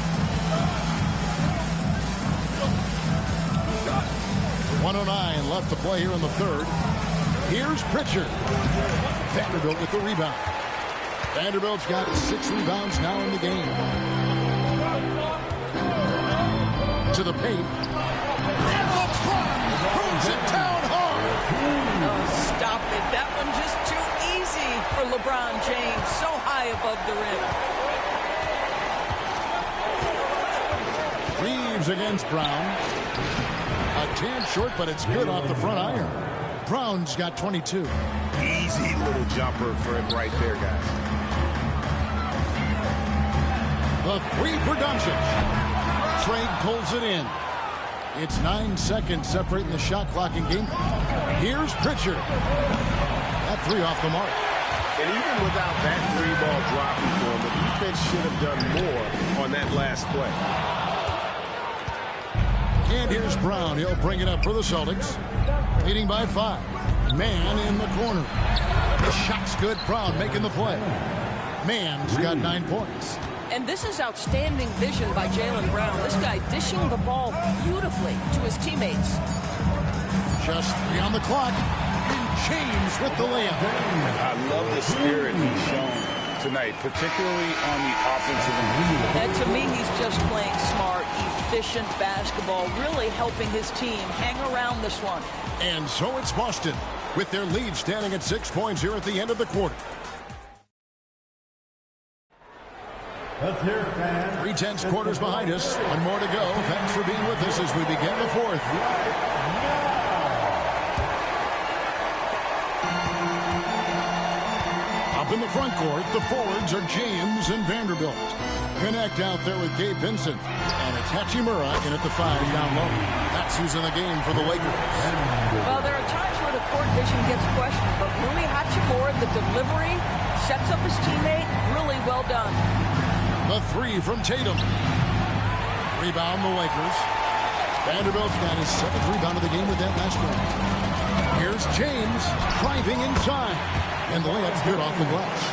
109 left to play here in the third. Here's Pritchard. Vanderbilt with the rebound. Vanderbilt's got 6 rebounds now in the game. To the paint. And LeBron throws it down hard.
Oh, stop it. That one just too easy for LeBron James. So high above the rim.
Reeves against Brown. A tad short, but it's good off the front iron. Brown's got 22.
Easy little jumper for him right there, guys.
The 3 for Doncic. Trade pulls it in. It's 9 seconds separating the shot clock in game. Here's Pritchard. That 3 off the mark.
And even without that 3-ball dropping for him, the defense should have done more on that last play.
And here's Brown. He'll bring it up for the Celtics. Leading by 5. Man in the corner. The shot's good. Brown making the play. Man's got 9 points.
And this is outstanding vision by Jaylen Brown. This guy dishing the ball beautifully to his teammates.
Just 3 on the clock. And James with the layup.
I love the spirit he's shown tonight, particularly on the offensive end.
And to me, he's just playing smart, efficient basketball, really helping his team hang around this one.
And so it's Boston, with their lead standing at 6 points here at the end of the quarter.
Let's hear it, fans.
3/10 quarters behind us. 1 more to go. Thanks for being with us as we begin the 4th. Up in the front court, the forwards are James and Vanderbilt. Connect out there with Gabe Vincent. And it's Hachimura in at the 5 down low. That's who's in the game for the Lakers.
Well, there are times where the court vision gets questioned, but Rui Hachimura, the delivery, sets up his teammate, really well done.
The 3 from Tatum. Rebound the Lakers. Vanderbilt's got his 7th rebound of the game with that last one. Here's James driving inside. And the layup's good off the glass.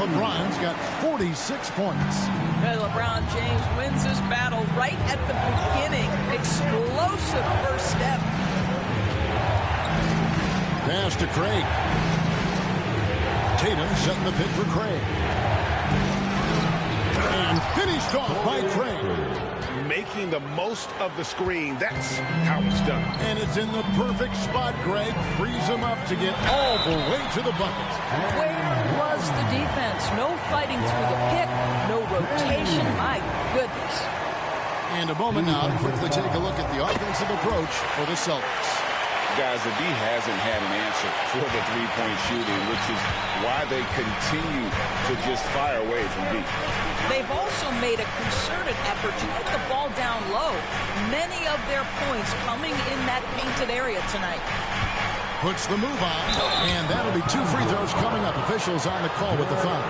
LeBron's got 46 points.
And LeBron James wins this battle right at the beginning. Explosive first step.
Pass to Craig. Tatum setting the pick for Craig. And finished off by Craig.
Making the most of the screen. That's how it's done.
And it's in the perfect spot. Craig frees him up to get all the way to the bucket.
Where was the defense? No fighting through the pick. No rotation. My goodness.
And a moment now to quickly take a look at the offensive approach for the Celtics.
Guys, the D hasn't had an answer for the three-point shooting, which is why they continue to just fire away from deep.
They've also made a concerted effort to get the ball down low. Many of their points coming in that painted area tonight.
Puts the move on, and that'll be 2 free throws coming up. Officials on the call with the foul.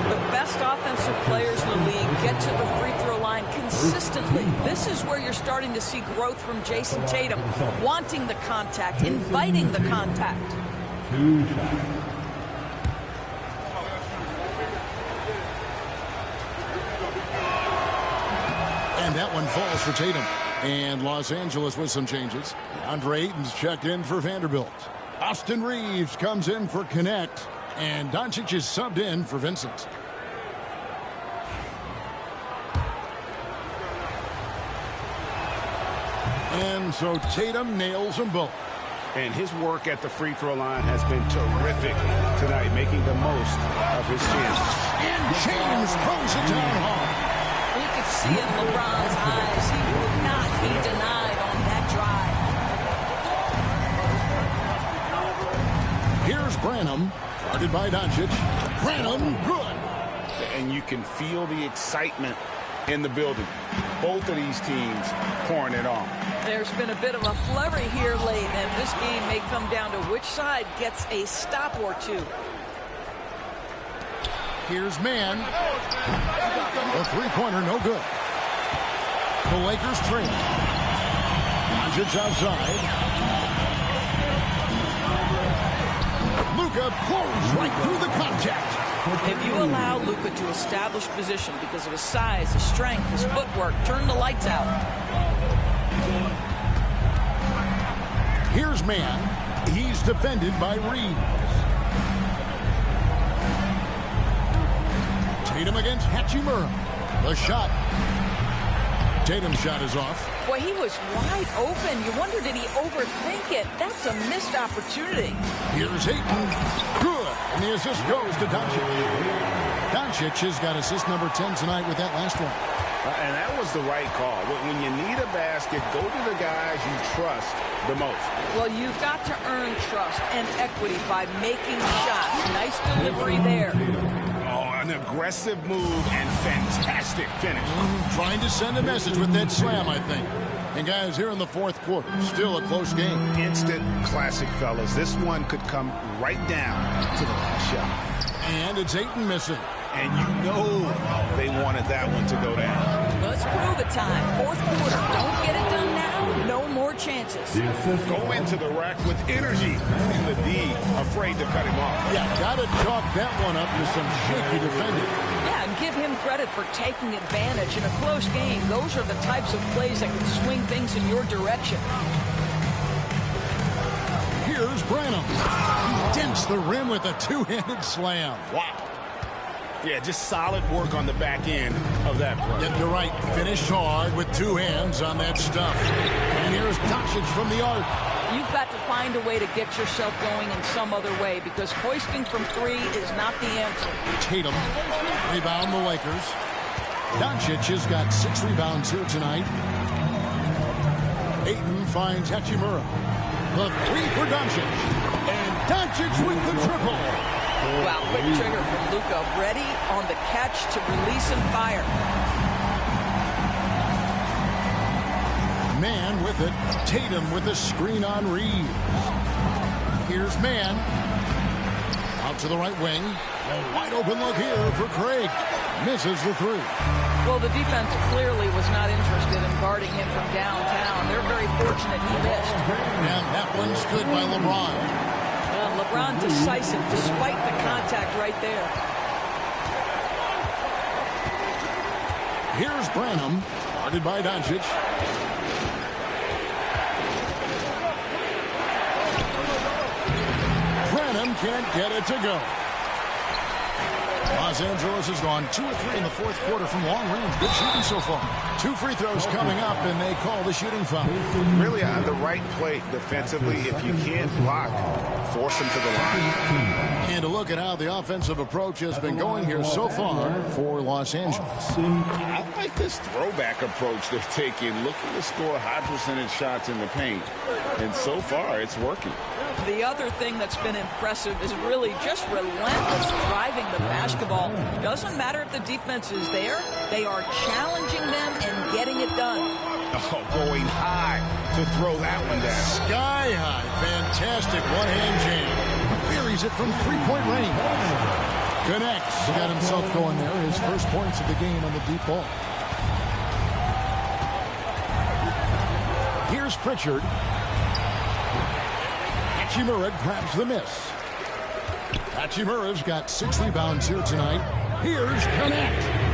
The best offensive players in the league get to the free throw line consistently. This is where you're starting to see growth from Jason Tatum, wanting the contact, inviting the contact.
2 shots.
And that one falls for Tatum. And Los Angeles with some changes. Andre Ayton's checked in for Vanderbilt. Austin Reeves comes in for Connect. And Doncic is subbed in for Vincent. And so Tatum nails them both.
And his work at the free throw line has been terrific tonight, making the most of his chances.
And James throws it down hard.
You could see in LeBron's eyes, he would not be denied on that drive.
Here's Branham, guarded by Doncic. Branham, good.
And you can feel the excitement in the building. Both of these teams pouring it on.
There's been a bit of a flurry here late, and this game may come down to which side gets a stop or two.
Here's Mann. The three-pointer, no good. The Lakers trail. Doncic outside. Luka pulls right through the contact.
If you allow Luka to establish position because of his size, his strength, his footwork, turn the lights out.
Here's Mann. He's defended by Reeves. Tatum against Hachimura. The shot. Tatum's shot is off.
Boy, he was wide open. You wonder, did he overthink it? That's a missed opportunity.
Here's Ayton. Good. And the assist goes to Doncic. Doncic has got assist number 10 tonight with that last one.
And that was the right call. When you need a basket, go to the guys you trust the most.
Well, you've got to earn trust and equity by making shots. Nice delivery there.
Oh, an aggressive move and fantastic finish.
Trying to send a message with that slam, I think. And guys, here in the fourth quarter, still a close game.
Instant classic, fellas. This one could come right down to the last shot.
And it's Ayton missing.
And you know they wanted that one to go down.
Let's prove it time. Fourth quarter. Don't get it done now. No more chances.
Go into the rack with energy. And the D afraid to cut him off.
Yeah, got to chalk that one up to some shaky defending.
Yeah, and give him credit for taking advantage in a close game. Those are the types of plays that can swing things in your direction.
Here's Branham. He dents the rim with a two-handed slam. Wow.
Yeah, just solid work on the back end of that play.
Yeah, you're right. Finished hard with two hands on that stuff. And here's Doncic from the arc.
You've got to find a way to get yourself going in some other way because hoisting from three is not the answer.
Tatum, rebound the Lakers. Doncic has got 6 rebounds here tonight. Ayton finds Hachimura. The three for Doncic. And Doncic with the triple.
Wow, quick trigger from Luka. Ready on the catch to release and fire.
Mann with it. Tatum with the screen on Reeves. Here's Mann. Out to the right wing. A wide open look here for Craig. Misses the three.
Well, the defense clearly was not interested in guarding him from downtown. They're very fortunate he missed.
And that one's good by LeBron.
LeBron decisive despite the contact right there.
Here's Branham, guarded by Doncic. Branham can't get it to go. Los Angeles has gone 2 of 3 in the fourth quarter from long range. Good shooting so far. 2 free throws coming up, and they call the shooting foul.
Really on the right plate defensively. If you can't block, force him to the line.
And to look at how the offensive approach has been going here so far for Los Angeles.
I like this throwback approach they're taking, looking to score high percentage shots in the paint. And so far, it's working.
The other thing that's been impressive is really just relentless driving the basketball. Doesn't matter if the defense is there. They are challenging them and getting it done.
Oh, going high to throw that one down.
Sky high. Fantastic one-hand jam. Buries it from three-point range. Connects. Got himself going there. His first points of the game on the deep ball. Here's Pritchard. Hachimura grabs the miss. Hachimura's got 6 rebounds here tonight. Here's Connect.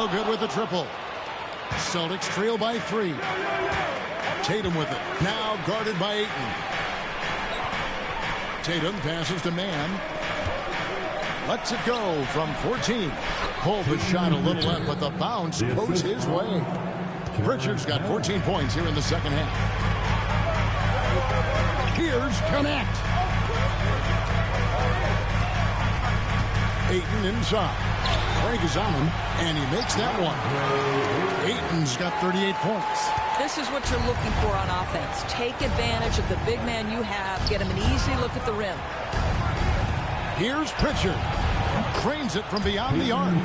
No good with the triple. Celtics trail by 3. Tatum with it. Now guarded by Ayton. Tatum passes to Mann. Lets it go from 14. Pulled the shot a little left, but the bounce goes his way. Pritchard's got 14 points here in the second half. Here's Connect. Ayton inside. Frank is on him, and he makes that one. Ayton's got 38 points.
This is what you're looking for on offense. Take advantage of the big man you have. Get him an easy look at the rim.
Here's Pritchard. Cranes it from beyond the arc.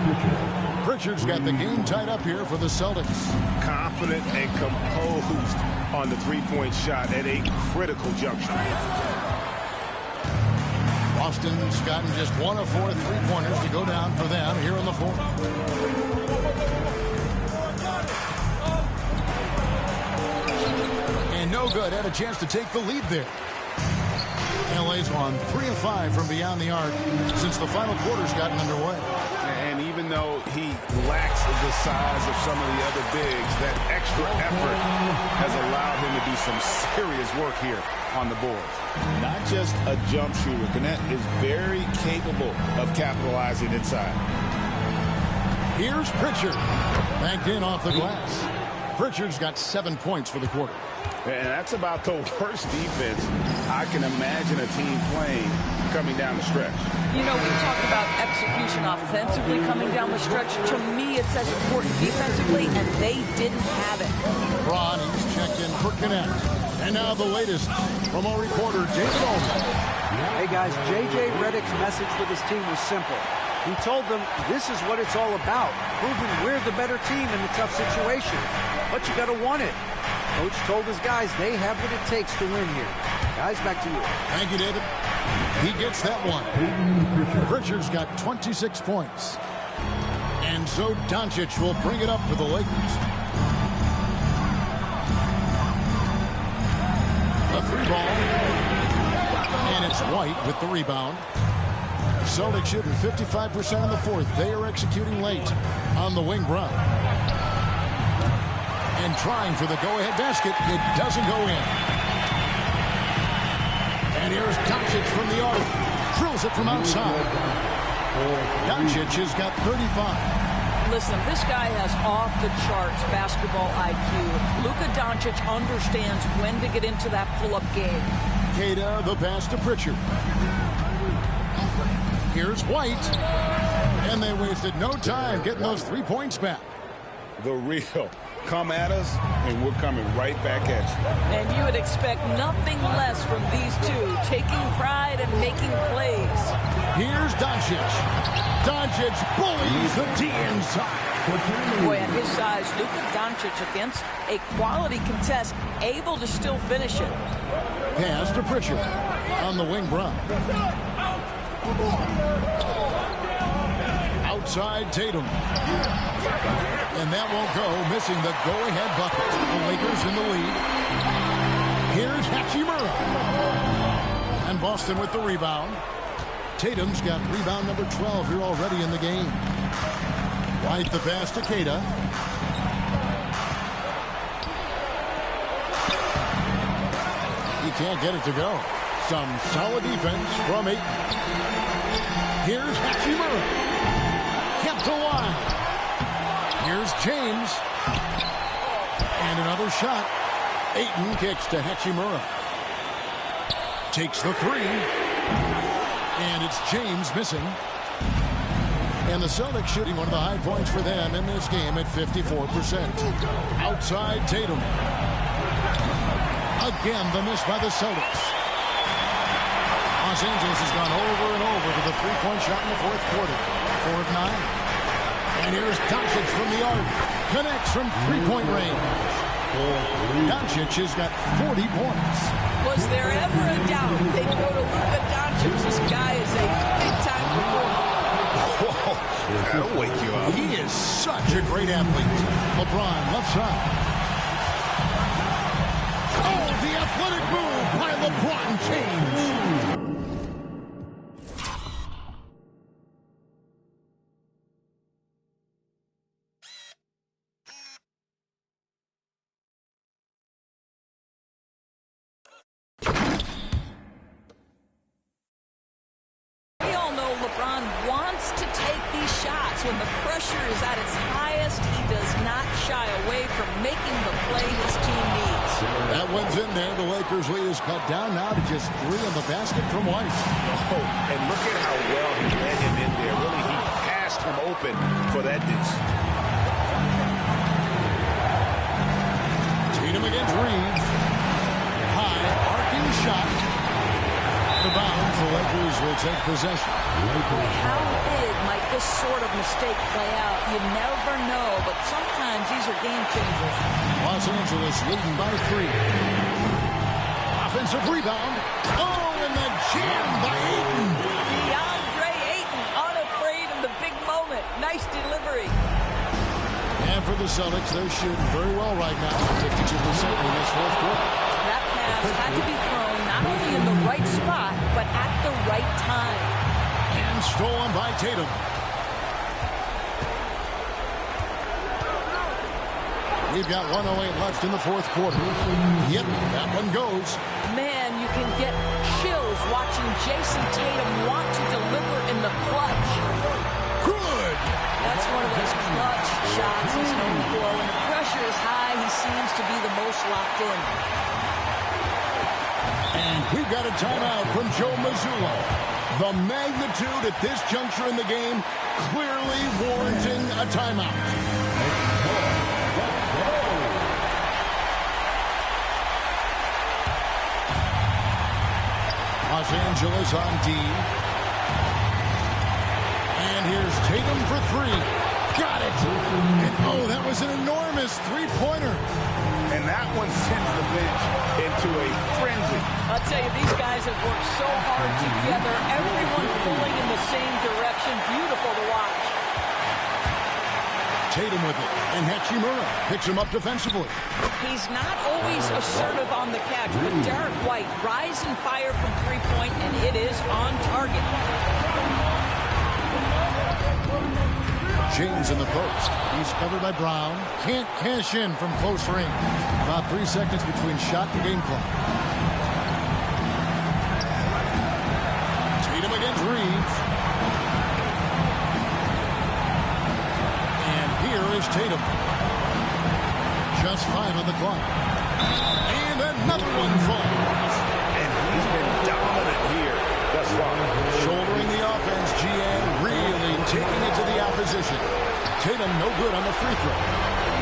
Pritchard's got the game tied up here for the Celtics.
Confident and composed on the three-point shot at a critical juncture.
Boston's gotten just 1 of 4 three-pointers to go down for them here in the fourth. And no good. Had a chance to take the lead there. LA's won 3 of 5 from beyond the arc since the final quarter's gotten underway.
And even though he lacks the size of some of the other bigs, that extra effort has allowed him to do some serious work here on the board.
Not just a jump shooter. Connect is very capable of capitalizing inside.
Here's Pritchard. Banked in off the glass. Pritchard's got 7 points for the quarter.
And that's about the worst defense I can imagine a team playing coming down the stretch.
You know, we talk about execution offensively coming down the stretch. To me, it's as important defensively, and they didn't have it.
Ronnie's checked in for Connect. And now the latest from our reporter, David Ullman.
Hey, guys, J.J. Redick's message with his team was simple. He told them this is what it's all about, proving we're the better team in the tough situation. But you got to want it. Coach told his guys they have what it takes to win here. Guys, back to you.
Thank you, David. He gets that one. Pritchard's got 26 points. And so Doncic will bring it up for the Lakers. A 3-ball. And it's White with the rebound. Celtics shooting 55% in the fourth. They are executing late on the wing. Brown. And trying for the go-ahead basket. It doesn't go in. And here's Doncic from the arc. Drills it from outside. Doncic has got 35.
Listen, this guy has off-the-charts basketball IQ. Luka Doncic understands when to get into that pull-up game.
Queta, the pass to Pritchard. Here's White. And they wasted no time getting those 3 points back.
The real. Come at us, and we're coming right back at you.
And you would expect nothing less from these two, taking pride and making plays.
Here's Doncic. Doncic bullies the D inside.
Boy, at his size, Luka Doncic against a quality contest, able to still finish it.
Pass to Pritchard on the wing. Brown. Outside Tatum. And that won't go, missing the go-ahead bucket. The Lakers in the lead. Here's Hachimura. And Boston with the rebound. Tatum's got rebound number 12 here already in the game. White the pass to Queta. He can't get it to go. Some solid defense from Ayton. Here's Hachimura. Kept alive. Here's James. And another shot. Ayton kicks to Hachimura. Takes the 3. And it's James missing. And the Celtics shooting one of the high points for them in this game at 54%. Outside Tatum. Again, the miss by the Celtics. Los Angeles has gone over and over to the three-point shot in the fourth quarter. 4 of 9. And here's Doncic from the arc. Connects from three-point range. Doncic has got 40 points.
Was there ever a doubt they'd go to Luka Doncic? This guy is a big-time performer.
Whoa, that'll wake you up.
He is such a great athlete. LeBron, left side. Oh, the athletic move by LeBron James.
these shots, when the pressure is at its highest, he does not shy away from making the play his team needs.
That one's in there. The Lakers lead is cut down now to just 3 on the basket from White.
Oh, and look at how well he led him in there. Really, he passed him open for that dish.
Tatum against Reeves. High, arcing shot. The bounds, the Lakers will take possession.
How big might this sort of mistake play out? You never know, but sometimes these are game changers.
Los Angeles leading by 3. Offensive rebound. Oh, and the jam by Ayton.
DeAndre Ayton, unafraid in the big moment. Nice delivery.
And for the Celtics, they're shooting very well right now. 52% in this fourth quarter.
That pass had to be thrown not only in the right spot, but at the right time.
And stolen by Tatum. We've got 1:08 left in the fourth quarter. Yep, that one goes.
Man, you can get chills watching Jason Tatum want to deliver in the clutch.
Good.
That's one of those clutch shots he's known for. When the pressure is high, he seems to be the most locked in.
And we've got a timeout from Joe Mazzulla. The magnitude at this juncture in the game clearly warranting a timeout. Los Angeles on D. And here's Tatum for 3. Got it. And oh, that was an enormous three-pointer.
And that one sends the bench into a frenzy.
I'll tell you, these guys have worked so hard together. Everyone pulling in the same direction. Beautiful to watch.
Tatum with it. And Hachimura picks him up defensively.
He's not always assertive on the catch, but Derek White rise and fire from three-point, and it is on target.
James in the post. He's covered by Brown. Can't cash in from close range. About 3 seconds between shot and game clock. Tatum against Reeves. And here is Tatum. Just 5 on the clock. And another one falls.
And he's been dominant here thus far.
Shouldering the offense, GA really taking it to the opposition. Tatum no good on the free throw.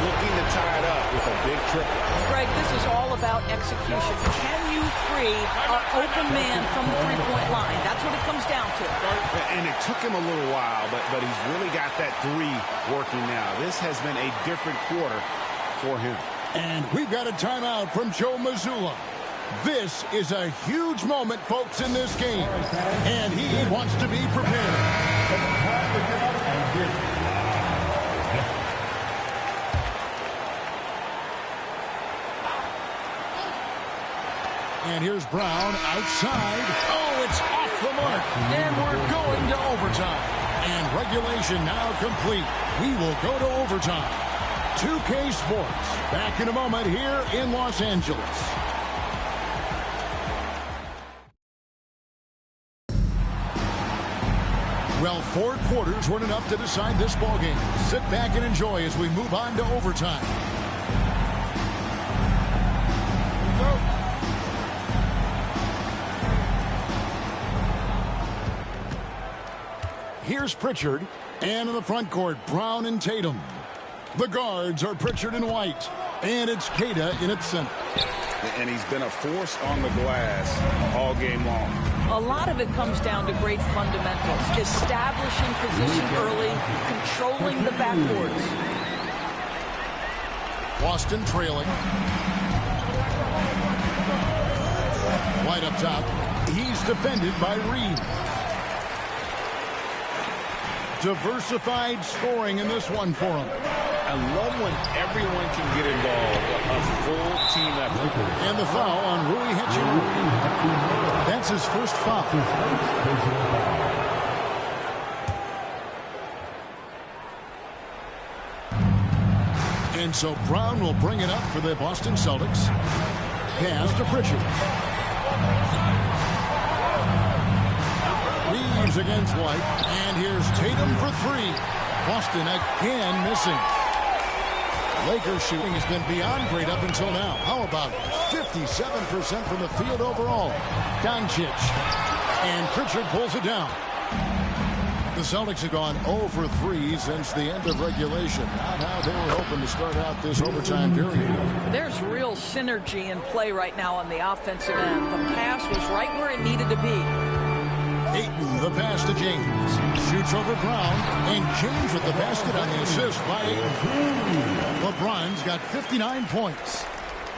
Looking to tie it up with a big triple.
Greg, this is all about execution. Can you free our open man from the three-point line? That's what it comes down to.
And it took him a little while, but he's really got that 3 working now. This has been a different quarter for him.
And we've got a timeout from Joe Mazzulla. This is a huge moment, folks, in this game. And he wants to be prepared. And here's Brown outside. Oh, it's off the mark. And we're going to overtime. And regulation now complete. We will go to overtime. 2K Sports. Back in a moment here in Los Angeles. Well, 4 quarters weren't enough to decide this ballgame. Sit back and enjoy as we move on to overtime. Here's Pritchard, and in the front court, Brown and Tatum. The guards are Pritchard and White, and it's Queta in its center.
And he's been a force on the glass all game long.
A lot of it comes down to great fundamentals. Establishing position early, controlling the backboards.
Boston trailing. White up top. He's defended by Reed. Diversified scoring in this one for him.
I love when everyone can get involved. A full team effort.
And the foul on Rui Hachimura. That's his first foul. And so Brown will bring it up for the Boston Celtics. Pass to Pritchard. James against White. And here's Tatum for three. Boston again missing. Lakers shooting has been beyond great up until now. How about 57% from the field overall? Doncic. And Pritchard pulls it down. The Celtics have gone 0 for 3 since the end of regulation. Not how they were hoping to start out this overtime period.
There's real synergy in play right now on the offensive end. The pass was right where it needed to be.
Ayton, the pass to James. Shoots over Brown. And James with the basket on the assist by Ayton. LeBron's got 59 points.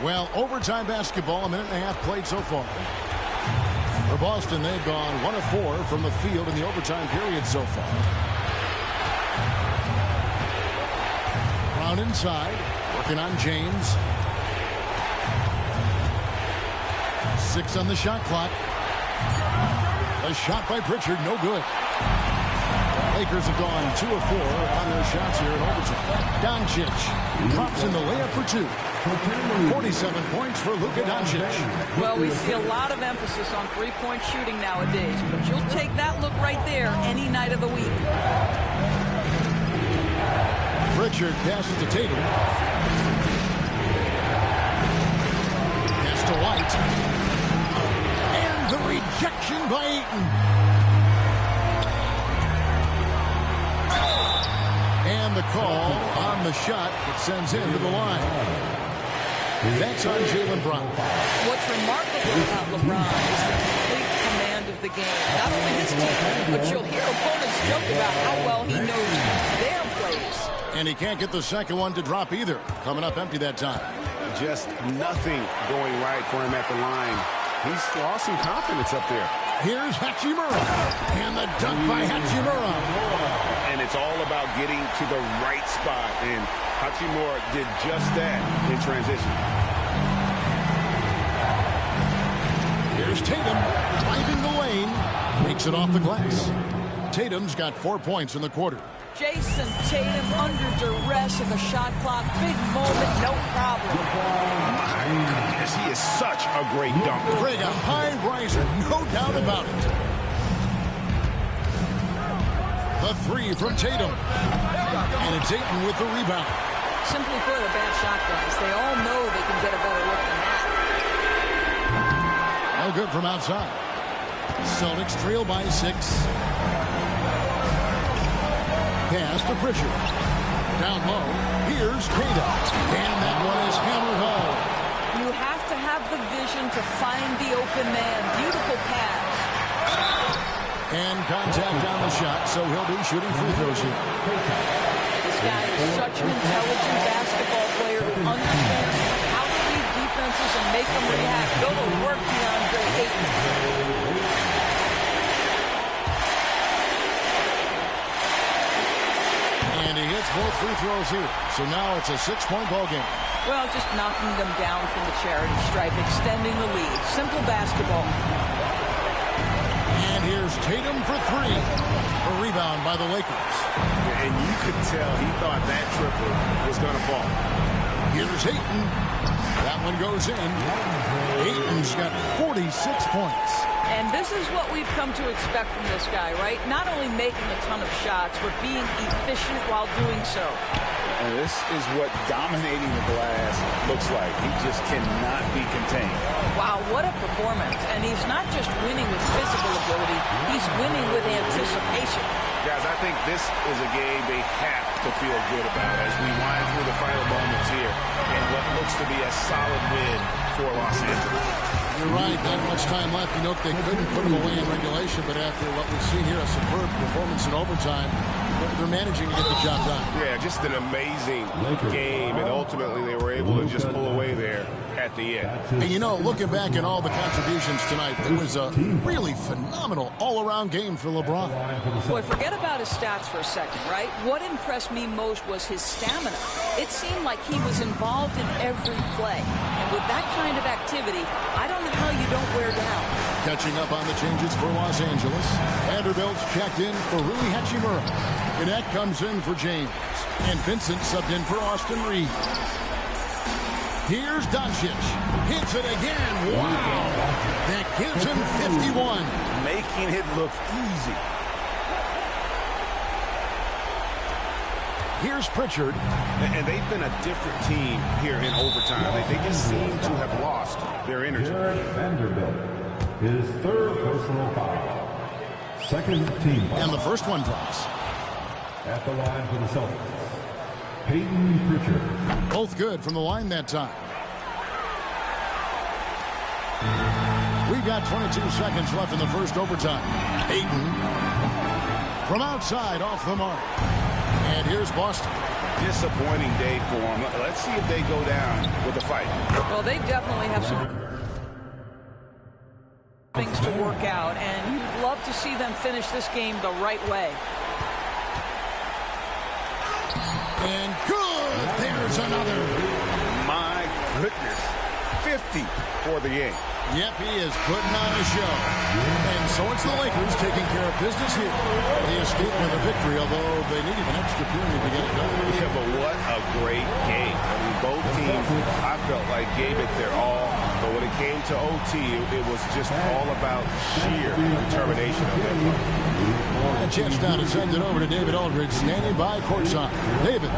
Well, overtime basketball, a minute and a half played so far. For Boston, they've gone 1 of 4 from the field in the overtime period so far. Brown inside, working on James. 6 on the shot clock. A shot by Pritchard, no good. Lakers have gone 2 of 4 on their shots here in overtime. Doncic drops in the layup for 2. 47 points for Luka Doncic.
Well, we see a lot of emphasis on three-point shooting nowadays, but you'll take that look right there any night of the week.
Pritchard passes to Tatum. Pass to White. And the rejection by Ayton. And the call on the shot that sends him to the line. That's on Jaylen Brown.
What's remarkable about LeBron is the complete command of the game. Not only his team, but you'll hear opponents joke about how well he knows their plays.
And he can't get the second one to drop either. Coming up empty that time.
Just nothing going right for him at the line. He's lost some confidence up there.
Here's Hachimura. And the dunk by Hachimura.
And it's all about getting to the right spot. And Hachimura did just that in transition.
Here's Tatum driving the lane. Makes it off the glass. Tatum's got 4 points in the quarter.
Jason Tatum under duress in the shot clock. Big moment, no problem.
My goodness, he is such a great dunk.
Greg, a high riser, no doubt about it. The three from Tatum. And it's Ayton with the rebound.
Simply put, a bad shot, guys. They all know they can get a better look than that.
No good from outside. Celtics trail by 6. Pass to Pritchard. Down low. Here's Tatum. And that one is hammered home.
You have to have the vision to find the open man. Beautiful pass.
And contact on the shot, so he'll be shooting free throws here.
This guy is such an intelligent basketball player who understands how to read defenses and make them react. Go to work, DeAndre Ayton.
And he hits both free throws here. So now it's a 6-point ball game.
Well, just knocking them down from the charity stripe, extending the lead. Simple basketball.
And here's Tatum for 3. A rebound by the Lakers.
And you could tell he thought that triple was going to fall.
Here's Ayton. That one goes in. Ayton's got 46 points.
And this is what we've come to expect from this guy, right? Not only making a ton of shots, but being efficient while doing so.
And this is what dominating the glass looks like. He just cannot be contained.
Wow, what a performance. And he's not just winning with physical ability, he's winning with anticipation.
Guys, I think this is a game they have to feel good about as we wind through the final moments here and what looks to be a solid win for Los Angeles.
You're right, not much time left. You know, they couldn't put him away in regulation, but after what we've seen here, a superb performance in overtime, they're managing to get the job done.
Yeah, just an amazing game, and ultimately they were able to just pull away there at the end.
And you know, looking back at all the contributions tonight, it was a really phenomenal all-around game for LeBron.
Boy, forget about his stats for a second, right? What impressed me most was his stamina. It seemed like he was involved in every play. And with that kind of activity, I don't know how you don't wear down.
Catching up on the changes for Los Angeles. Vanderbilt's checked in for Rui Hachimura. Gannett comes in for James. And Vincent subbed in for Austin Reed. Here's Doncic. Hits it again. Wow. That gives him 51.
Making it look easy.
Here's Pritchard.
And they've been a different team here in overtime. They just seem to have lost their energy.
Vanderbilt, his third personal foul. Second team foul.
And the first one drops.
At the line for the Celtics, Peyton Pritchard.
Both good from the line that time. We've got 22 seconds left in the first overtime. Peyton from outside off the mark. And here's Boston.
Disappointing day for them. Let's see if they go down with a fight.
Well, they definitely have some things to work out, and you'd love to see them finish this game the right way.
And good! There's another.
My goodness. 50 for the game.
Yep, he is putting on a show. And so it's the Lakers taking care of business here. They escaped with a victory, although they needed an extra period to get it done.
Yeah, but what a great game. I mean, both teams, I felt like, gave it their all. But when it came to OT, it was just all about sheer determination of their play.
A chance now to send it over to David Aldridge, standing by courtside. David.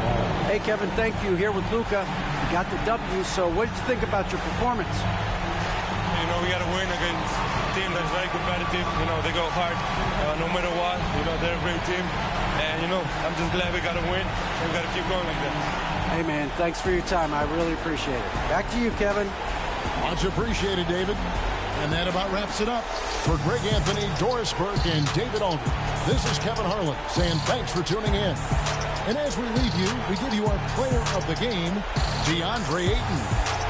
Hey, Kevin, thank you. Here with Luka. You got the W, so what did you think about your performance?
You know, we got to win against a team that's very competitive. You know, they go hard no matter what. You know, they're a great team. And, you know, I'm just glad we got to win. And we got to keep going like that.
Hey, man, thanks for your time. I really appreciate it. Back to you, Kevin.
Much appreciated, David. And that about wraps it up. For Greg Anthony, Doris Burke, and David Aldridge, this is Kevin Harlan saying thanks for tuning in. And as we leave you, we give you our player of the game, DeAndre Ayton.